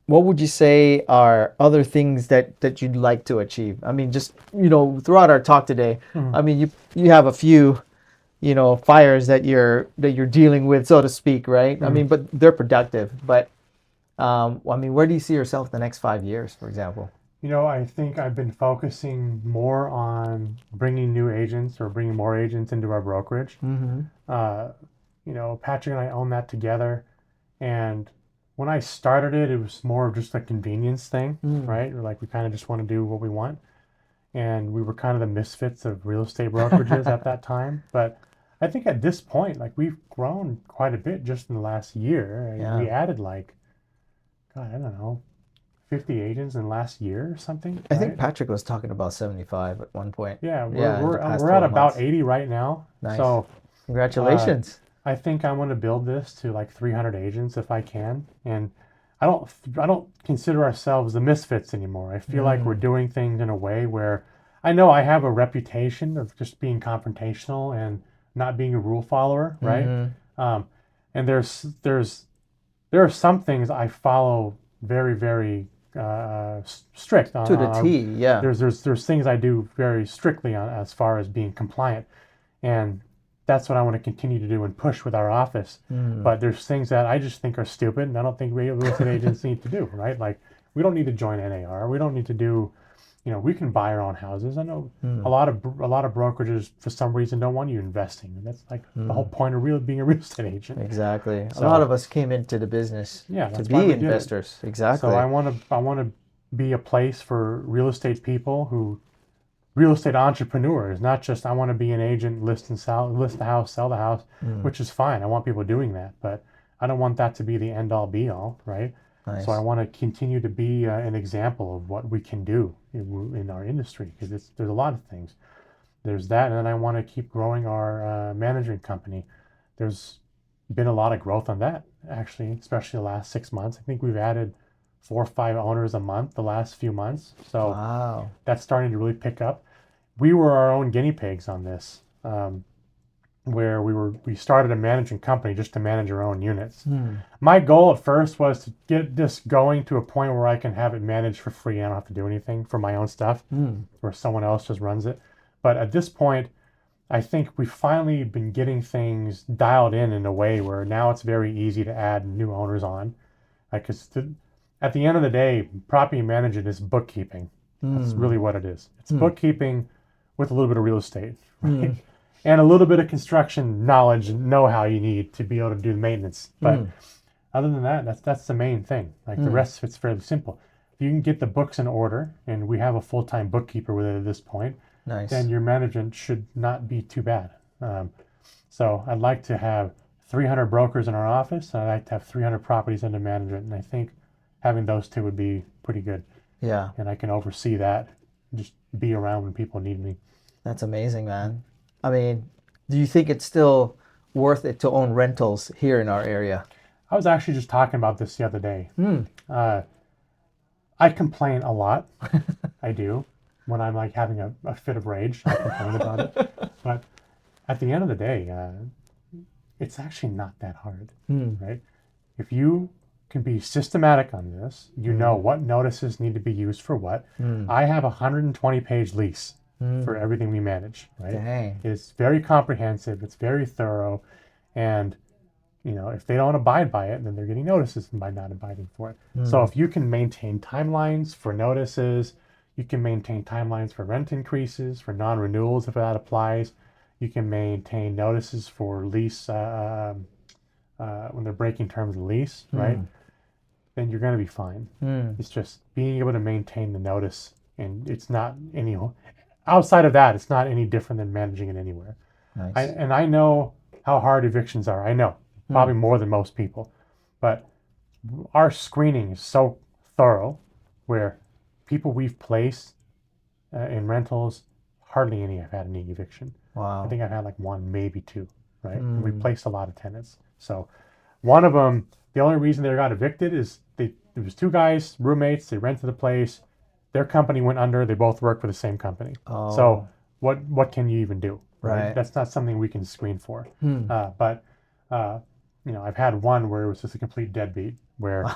What would you say are other things that you'd like to achieve? I mean, just throughout our talk today, I mean, you have a few fires that you're dealing with, so to speak, right? I mean, but they're productive. But I mean, where do you see yourself the next 5 years, for example? I think I've been focusing more on bringing new agents or bringing more agents into our brokerage. Patrick and I own that together. And when I started it, it was more of just a convenience thing, right? Or like we kind of just want to do what we want. And we were kind of the misfits of real estate brokerages at that time. But I think at this point, like we've grown quite a bit just in the last year. And we added like, God, I don't know, 50 agents in the last year or something. I think Patrick was talking about 75 at one point. Yeah, in we're the past at 12 about months. 80 right now. Nice. So Congratulations. I think I want to build this to like 300 agents if I can. And I don't consider ourselves the misfits anymore. I feel like we're doing things in a way where I know I have a reputation of just being confrontational and not being a rule follower, right? And there are some things I follow very, very strict on. To the T, yeah. There's things I do very strictly on as far as being compliant, and that's what I want to continue to do and push with our office. But there's things that I just think are stupid, and I don't think real estate agents need to do, right? Like we don't need to join NAR. We don't need to do, we can buy our own houses. I know a lot of brokerages for some reason don't want you investing. And that's like the whole point of being a real estate agent. Exactly. So, a lot of us came into the business to be investors. Exactly. So I want to be a place for real estate people real estate entrepreneurs, not just I want to be an agent, list the house, sell the house, which is fine. I want people doing that, but I don't want that to be the end all be all, right? Nice. So I want to continue to be an example of what we can do in our industry because there's a lot of things. There's that, and then I want to keep growing our management company. There's been a lot of growth on that actually, especially the last 6 months. I think we've added 4 or 5 owners a month the last few months. So wow. That's starting to really pick up. We were our own guinea pigs on this, where we started a management company just to manage our own units. My goal at first was to get this going to a point where I can have it managed for free. I don't have to do anything for my own stuff, where someone else just runs it. But at this point, I think we've finally been getting things dialed in a way where now it's very easy to add new owners on. Like, at the end of the day, property management is bookkeeping. That's really what it is. It's bookkeeping with a little bit of real estate, right? And a little bit of construction knowledge and know-how you need to be able to do the maintenance. But other than that, that's the main thing. Like the rest of it's fairly simple. If you can get the books in order, and we have a full-time bookkeeper with it at this point, nice. Then your management should not be too bad. So I'd like to have 300 brokers in our office, and I'd like to have 300 properties under management, and I think having those two would be pretty good. Yeah. And I can oversee that, just be around when people need me. That's amazing, man. I mean, do you think it's still worth it to own rentals here in our area? I was actually just talking about this the other day. I complain a lot. I do. When I'm like having a fit of rage, I complain about it. But at the end of the day, it's actually not that hard, right? If you can be systematic on this, you know what notices need to be used for what. I have a 120-page lease for everything we manage, right? Dang. It's very comprehensive. It's very thorough. And, if they don't abide by it, then they're getting notices by not abiding for it. So if you can maintain timelines for notices, you can maintain timelines for rent increases, for non-renewals if that applies. You can maintain notices for lease when they're breaking terms of lease, right? Then you're going to be fine. It's just being able to maintain the notice and it's not any outside of that. It's not any different than managing it anywhere. Nice. And I know how hard evictions are. I know probably more than most people, but our screening is so thorough, where people we've placed in rentals, hardly any have had any eviction. Wow. I think I've had like one, maybe two, right? And we placed a lot of tenants. So one of them, the only reason they got evicted is there was two guys, roommates, they rented the place. Their company went under. They both work for the same company. Oh. So what can you even do? Right. That's not something we can screen for. But I've had one where it was just a complete deadbeat, where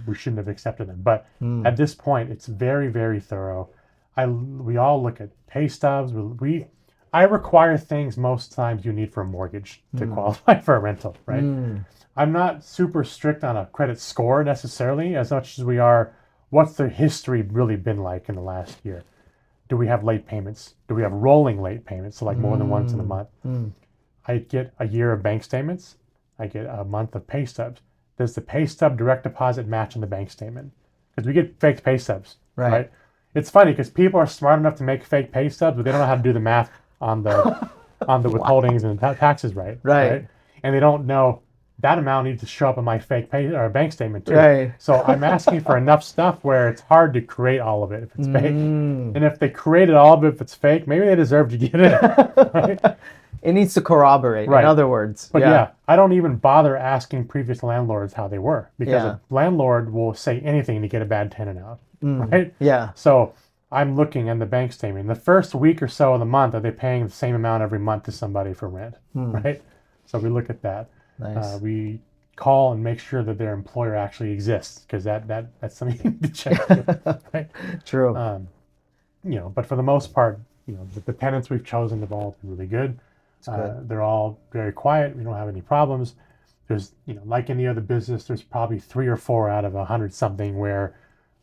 we shouldn't have accepted them. But at this point, it's very, very thorough. We all look at pay stubs. I require things most times you need for a mortgage to qualify for a rental, right? I'm not super strict on a credit score necessarily, as much as we are, what's the history really been like in the last year? Do we have late payments? Do we have rolling late payments? So like more than once in a month. I get a year of bank statements. I get a month of pay stubs. Does the pay stub direct deposit match in the bank statement? Because we get fake pay stubs, right? It's funny because people are smart enough to make fake pay stubs, but they don't know how to do the math on the withholdings and taxes right? And they don't know that amount needs to show up in my fake pay or bank statement too. Right. So I'm asking for enough stuff where it's hard to create all of it if it's fake. And if they created all of it if it's fake, maybe they deserve to get it. Right? It needs to corroborate, in other words. But yeah, I don't even bother asking previous landlords how they were, because a landlord will say anything to get a bad tenant out, right? Yeah. So I'm looking in the bank statement. The first week or so of the month, are they paying the same amount every month to somebody for rent, right? So we look at that. Nice. We call and make sure that their employer actually exists, because that's something to check, right? True. But for the most part, the tenants we've chosen have all been really good. They're all very quiet. We don't have any problems. There's, like any other business, there's probably 3 or 4 out of 100 something where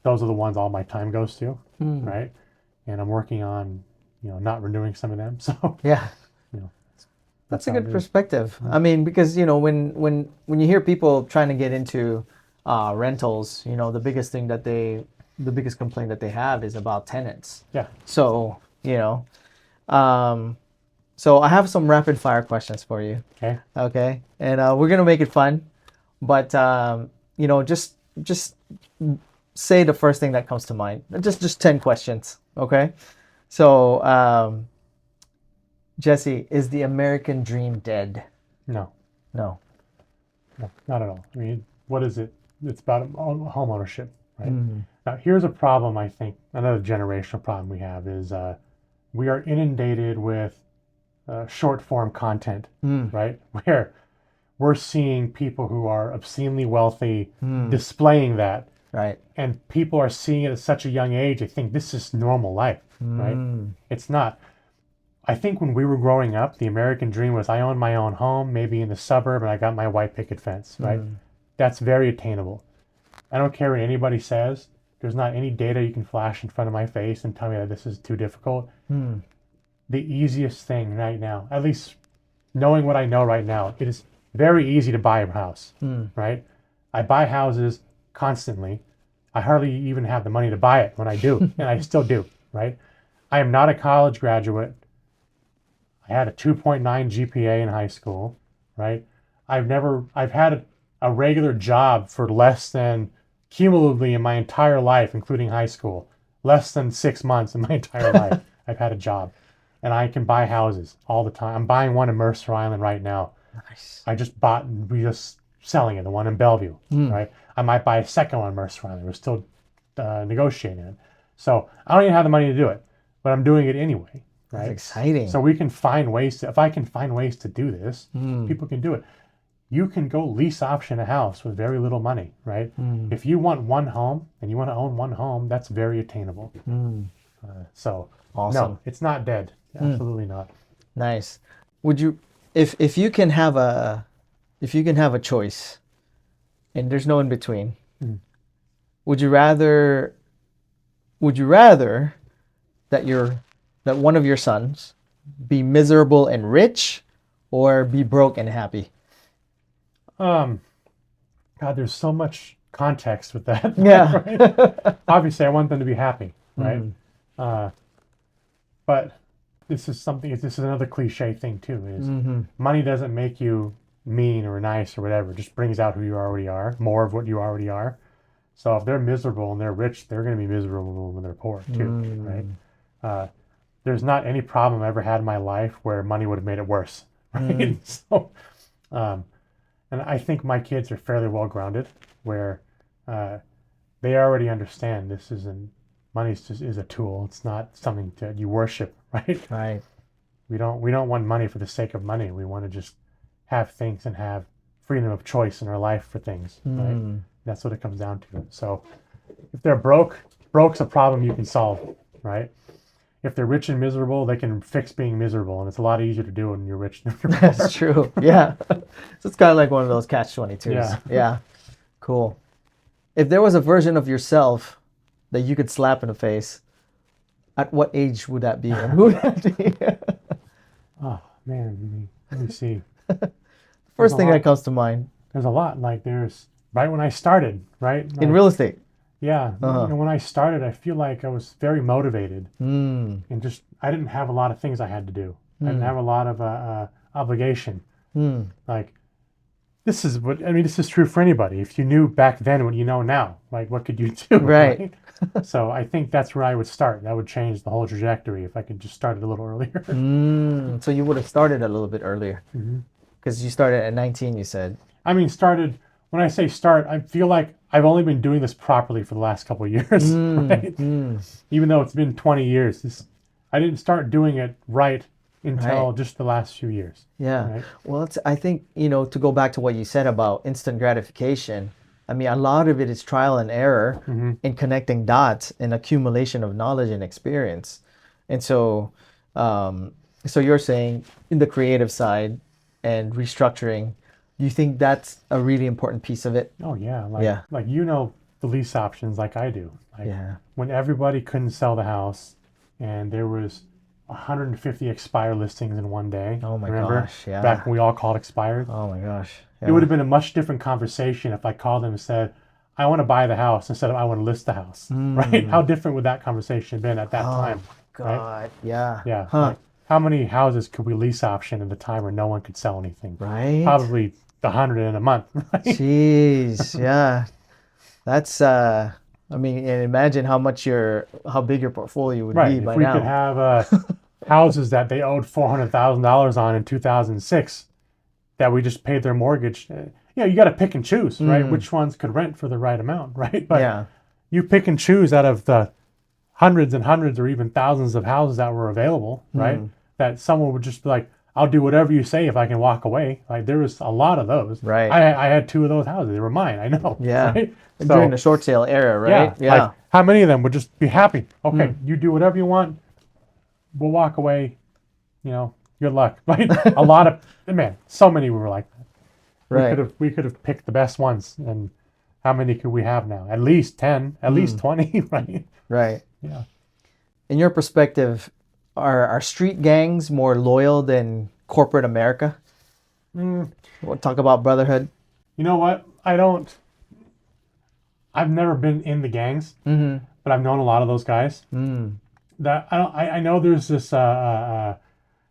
those are the ones all my time goes to, right? And I'm working on, not renewing some of them. So yeah, that's a good perspective. I mean, because when you hear people trying to get into rentals, the biggest complaint that they have is about tenants. Yeah. So so I have some rapid fire questions for you. Okay. Okay. And we're gonna make it fun, but just say the first thing that comes to mind. Just 10 questions. Okay. So Jesse, is the American dream dead? No, No. not at all. I mean, what is it? It's about home ownership, right? Now, here's a problem. I think another generational problem we have is we are inundated with short form content, right? Where we're seeing people who are obscenely wealthy displaying that, right? And people are seeing it at such a young age. They think this is normal life, right? It's not. I think when we were growing up, the American dream was I own my own home, maybe in the suburb, and I got my white picket fence, right? That's very attainable. I don't care what anybody says. There's not any data you can flash in front of my face and tell me that this is too difficult. The easiest thing right now, at least knowing what I know right now, it is very easy to buy a house, right? I buy houses constantly. I hardly even have the money to buy it when I do, and I still do, right? I am not a college graduate. I had a 2.9 GPA in high school, right? I've had a regular job for less than, cumulatively in my entire life, including high school, less than 6 months in my entire life, I've had a job. And I can buy houses all the time. I'm buying one in Mercer Island right now. Nice. We're just selling it, the one in Bellevue, right? I might buy a second one in Mercer Island. We're still negotiating it. So I don't even have the money to do it, but I'm doing it anyway. Right? That's exciting. So we can find ways if I can find ways to do this, people can do it. You can go lease option a house with very little money, right? If you want one home and you want to own one home, that's very attainable. So awesome. No, it's not dead. Absolutely not. Nice. Would you, if you can have a choice, and there's no in between, would you rather that one of your sons be miserable and rich, or be broke and happy? God, there's so much context with that. Yeah. Right? Obviously, I want them to be happy, right? But this is another cliche thing too, is money doesn't make you mean or nice or whatever. It just brings out who you already are, more of what you already are. So if they're miserable and they're rich, they're going to be miserable when they're poor too, right? There's not any problem I ever had in my life where money would have made it worse, right? So, and I think my kids are fairly well grounded, where they already understand money is a tool. It's not something that you worship, right? Right. We don't want money for the sake of money. We want to just have things and have freedom of choice in our life for things, right? That's what it comes down to. So if they're broke's a problem you can solve, right? If they're rich and miserable, they can fix being miserable, and it's a lot easier to do when you're rich than you're poor. That's true. Yeah. So it's kind of like one of those catch-22s. Yeah. Yeah. Cool. If there was a version of yourself that you could slap in the face, at what age would that be? And who would that be? Oh man, let me see. First thing that comes to mind. There's a lot. Like there's right when I started, right? Like, in real estate. Yeah. When I started, I feel like I was very motivated, and just I didn't have a lot of things I had to do. I didn't have a lot of obligation. Like this is true for anybody. If you knew back then what you know now, like what could you do? Right. So I think that's where I would start. That would change the whole trajectory if I could just start it a little earlier. So you would have started a little bit earlier, because you started at 19. You said. I mean, when I say start, I feel like I've only been doing this properly for the last couple of years, right? Even though it's been 20 years, I didn't start doing it right until just the last few years. Yeah. Right? Well, I think, to go back to what you said about instant gratification, I mean, a lot of it is trial and error in connecting dots and accumulation of knowledge and experience. And so, so you're saying in the creative side and restructuring, do you think that's a really important piece of it? Oh yeah, like the lease options like I do. Like when everybody couldn't sell the house, and there was 150 expired listings in one day. Oh my Remember? gosh, yeah. Back when we all called expired. Oh my gosh. It would have been a much different conversation if I called them and said, "I want to buy the house," instead of "I want to list the house." Right? How different would that conversation have been at that time? God, right? yeah. Yeah. Huh. Like, how many houses could we lease option at the time where no one could sell anything? Right. Probably 100 in a month. Right? Jeez, yeah. That's I mean, and imagine how big your portfolio would be by now. If we could have houses that they owed $400,000 on in 2006, that we just paid their mortgage. You got to pick and choose, right? Which ones could rent for the right amount, right? But you pick and choose out of the hundreds and hundreds or even thousands of houses that were available, right? That someone would just be like, "I'll do whatever you say if I can walk away." Like there was a lot of those. Right. I had 2 of those houses. They were mine. I know. Yeah. Right? During the short sale era, right? Yeah. Like, how many of them would just be happy? Okay, you do whatever you want. We'll walk away. Good luck. Right? A lot of so many were like that. Right. We could have picked the best ones. And how many could we have now? At least 10. At least 20. Right. Right. Yeah. In your perspective, are street gangs more loyal than corporate America? We'll talk about brotherhood. You know what? I've never been in the gangs, but I've known a lot of those guys. That I know there's this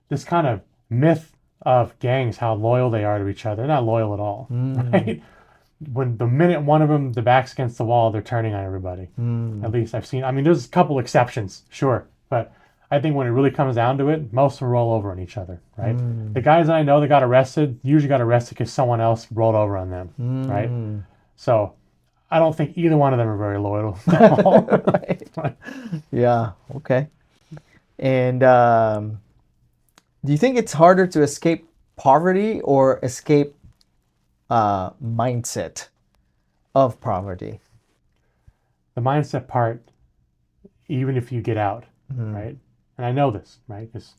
this kind of myth of gangs, how loyal they are to each other. They're not loyal at all, right? When the minute one of them, the back's against the wall, they're turning on everybody. At least I've seen. I mean, there's a couple exceptions, sure, but I think when it really comes down to it, most of them roll over on each other, right? The guys that I know that got arrested usually got arrested because someone else rolled over on them, right? So I don't think either one of them are very loyal at all. Right. Yeah. Okay. And do you think it's harder to escape poverty or escape mindset of poverty? The mindset part, even if you get out, right? And I know this, right? Because,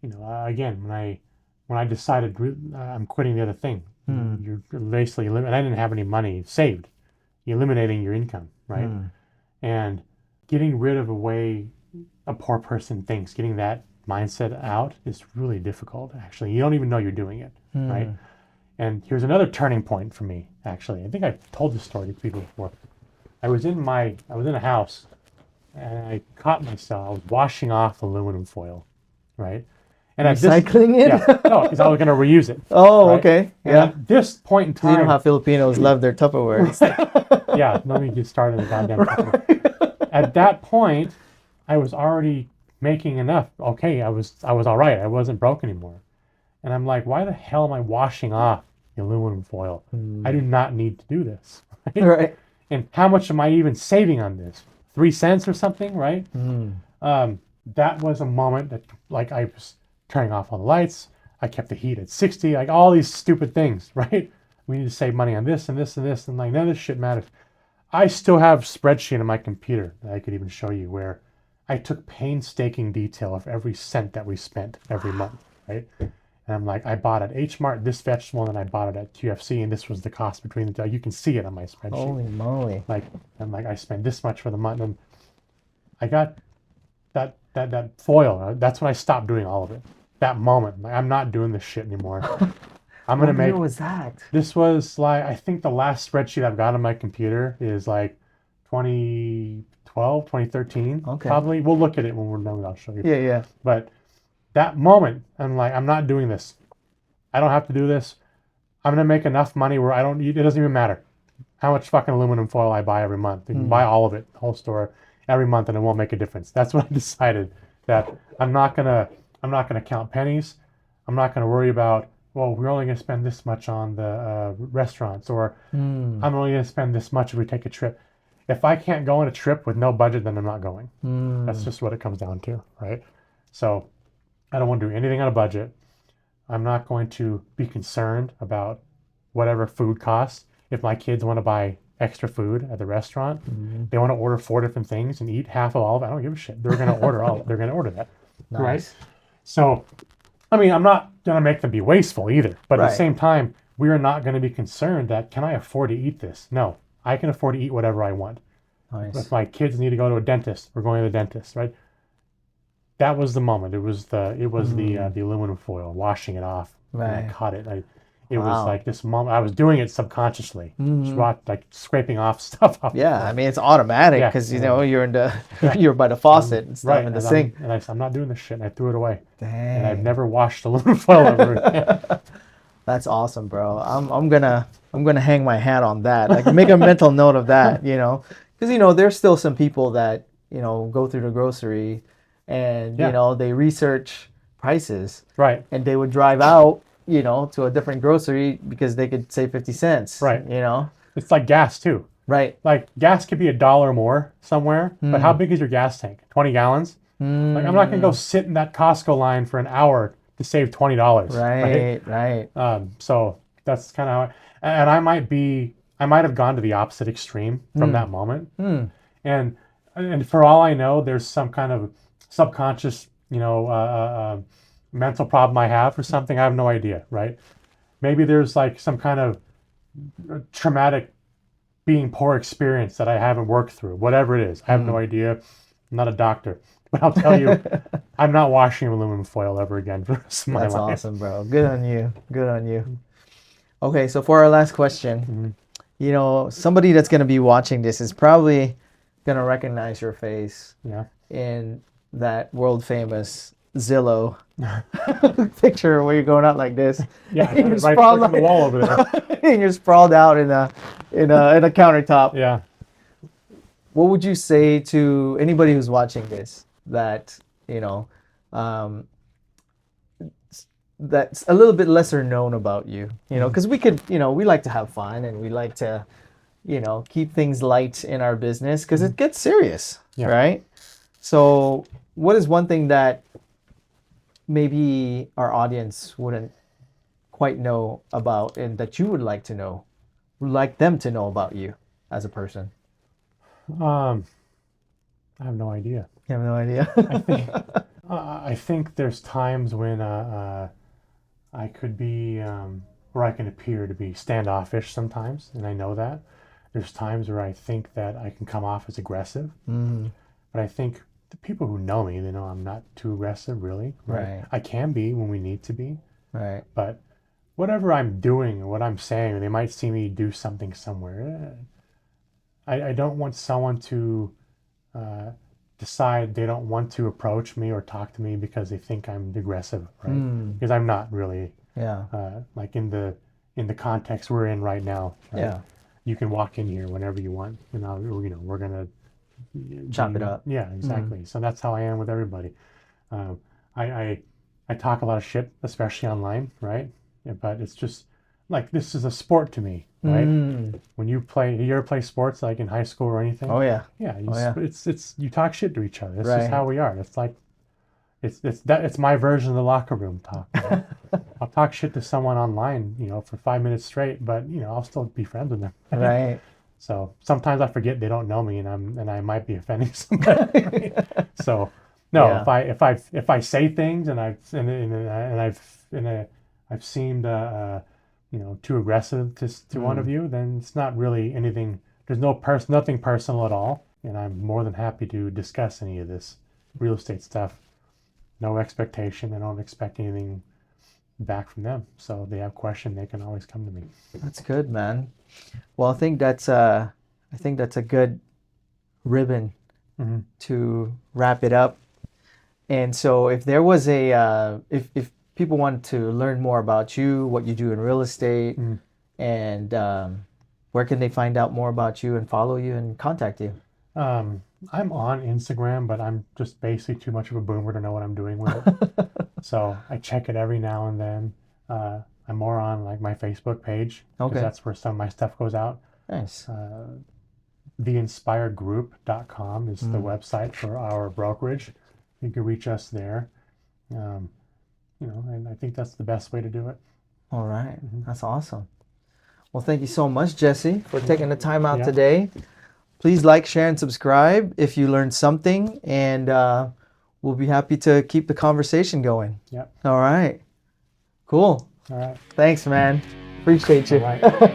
again, when I decided I'm quitting the other thing, you're basically and I didn't have any money saved. You're eliminating your income, right? And getting rid of a way a poor person thinks, getting that mindset out is really difficult, actually. You don't even know you're doing it, right? And here's another turning point for me, actually. I think I've told this story to people before. I was in a house, and I caught myself. I was washing off aluminum foil, right? And Recycling it? Yeah, no, because I was going to reuse it. Oh, right? okay. And Yeah. at this point in 'Cause you know time, how Filipinos love their Tupperware. yeah, let me get started on the goddamn Tupperware. At that point, I was already making enough. Okay, I was all right. I wasn't broke anymore. And I'm like, why the hell am I washing off the aluminum foil? I do not need to do this. Right? Right. And how much am I even saving on this? 3 cents or something, right? That was a moment that, like, I was turning off all the lights. I kept the heat at 60, like all these stupid things, right? We need to save money on this and this and this. And like, none of this shit matters. I still have a spreadsheet on my computer that I could even show you where I took painstaking detail of every cent that we spent every month, right? And I'm like, I bought at H Mart this vegetable, and I bought it at QFC, and this was the cost between the two. You can see it on my spreadsheet. Holy moly. Like, I'm like, I spent this much for the month, and I got that foil. That's when I stopped doing all of it. That moment, like, I'm not doing this shit anymore. I'm gonna What make. year was that? This was like, I think the last spreadsheet I've got on my computer is like 2012, 2013. Okay. Probably. We'll look at it when we're done. I'll show you. Yeah, yeah. But that moment, I'm like, I'm not doing this. I don't have to do this. I'm gonna make enough money where it doesn't even matter how much fucking aluminum foil I buy every month. You can buy all of it, the whole store, every month, and it won't make a difference. That's when I decided that I'm not gonna count pennies. I'm not gonna worry about, well, we're only gonna spend this much on the restaurants, or I'm only gonna spend this much if we take a trip. If I can't go on a trip with no budget, then I'm not going. That's just what it comes down to, right? So I don't want to do anything on a budget. I'm not going to be concerned about whatever food costs. If my kids want to buy extra food at the restaurant, they want to order 4 different things and eat half of all of it, I don't give a shit. They're going to order all of it. They're going to order that. Nice. Right? So, I mean, I'm not going to make them be wasteful either. But at the Right. same time, we are not going to be concerned that, can I afford to eat this? No, I can afford to eat whatever I want. Nice. If my kids need to go to a dentist, we're going to the dentist, right? That was the moment. It was the aluminum foil, washing it off. Right. And I caught it. It was Wow. like this moment. I was doing it subconsciously, just like scraping off stuff off. Yeah, I mean, it's automatic Yeah, because, you yeah. know, you're by the faucet and stuff Right, in the and sink. I'm not doing this shit. And I threw it away. Dang. And I've never washed aluminum foil ever again. That's awesome, bro. I'm gonna hang my hat on that. Like, make a mental note of that, you know, because, you know, there's still some people that, you know, go through the grocery and Yeah. you know, they research prices, Right. and they would drive out, you know, to a different grocery because they could save 50 cents. Right. You know. It's like gas too. Right. Like, gas could be $1 more somewhere, but how big is your gas tank? 20 gallons? Like, I'm not gonna go sit in that Costco line for an hour to save $20. Right. So that's kind of how and I might have gone to the opposite extreme from that moment. And for all I know, there's some kind of subconscious, you know, mental problem I have or something. I have no idea, right? Maybe there's like some kind of traumatic being poor experience that I haven't worked through, whatever it is. I have no idea. I'm not a doctor. But I'll tell you, I'm not washing aluminum foil ever again for the rest of my That's life. awesome, bro. Good on you. Good on you. Okay, so for our last question, you know, somebody that's going to be watching this is probably going to recognize your face Yeah. in that world famous Zillow picture where you're going out like this. Yeah, And you're right sprawled on the wall over there. and you're sprawled out in a countertop. Yeah. What would you say to anybody who's watching this that, you know, that's a little bit lesser known about you, you know, because we could, you know, we like to have fun and we like to, you know, keep things light in our business because it gets serious, Yeah. right? So what is one thing that maybe our audience wouldn't quite know about and that you would like them to know about you as a person? I have no idea. You have no idea. I think there's times when I could be, where I can appear to be standoffish sometimes, and I know that. There's times where I think that I can come off as aggressive, but I think the people who know me, they know I'm not too aggressive, really. Right. I can be when we need to be, Right. but whatever I'm doing or what I'm saying, they might see me do something somewhere. I don't want someone to decide they don't want to approach me or talk to me because they think I'm aggressive, right? Because I'm not really. Yeah. Like in the context we're in right now, right? Yeah. You can walk in here whenever you want, and we're gonna Chop it up. Yeah, exactly. So that's how I am with everybody. I talk a lot of shit, especially online, right? Yeah, but it's just like this is a sport to me, right? When you ever play sports like in high school or anything? Oh yeah. Yeah, yeah. it's you talk shit to each other. That's Right. just how we are. It's like it's my version of the locker room talk. Right? I'll talk shit to someone online, for 5 minutes straight, but I'll still be friends with them. Right. So sometimes I forget they don't know me, and I might be offending somebody. Right? So no, Yeah. if I say things and I've seemed too aggressive to one of you, then it's not really anything. There's nothing personal at all, and I'm more than happy to discuss any of this real estate stuff. No expectation. I don't expect anything back from them. So if they have questions, they can always come to me. That's good, man. Well, I think that's a good ribbon to wrap it up. And so if there was if people want to learn more about you, what you do in real estate, and where can they find out more about you and follow you and contact you? I'm on Instagram, but I'm just basically too much of a boomer to know what I'm doing with it. So I check it every now and then. I'm more on like my Facebook page because that's where some of my stuff goes out. Nice. Theinspiredgroup.com is the website for our brokerage. You can reach us there. And I think that's the best way to do it. All right. That's awesome. Well, thank you so much, Jesse, for taking the time out today. Please like, share, and subscribe if you learned something, and we'll be happy to keep the conversation going. Yep. All right. Cool. All right. Thanks, man. Appreciate you. All right.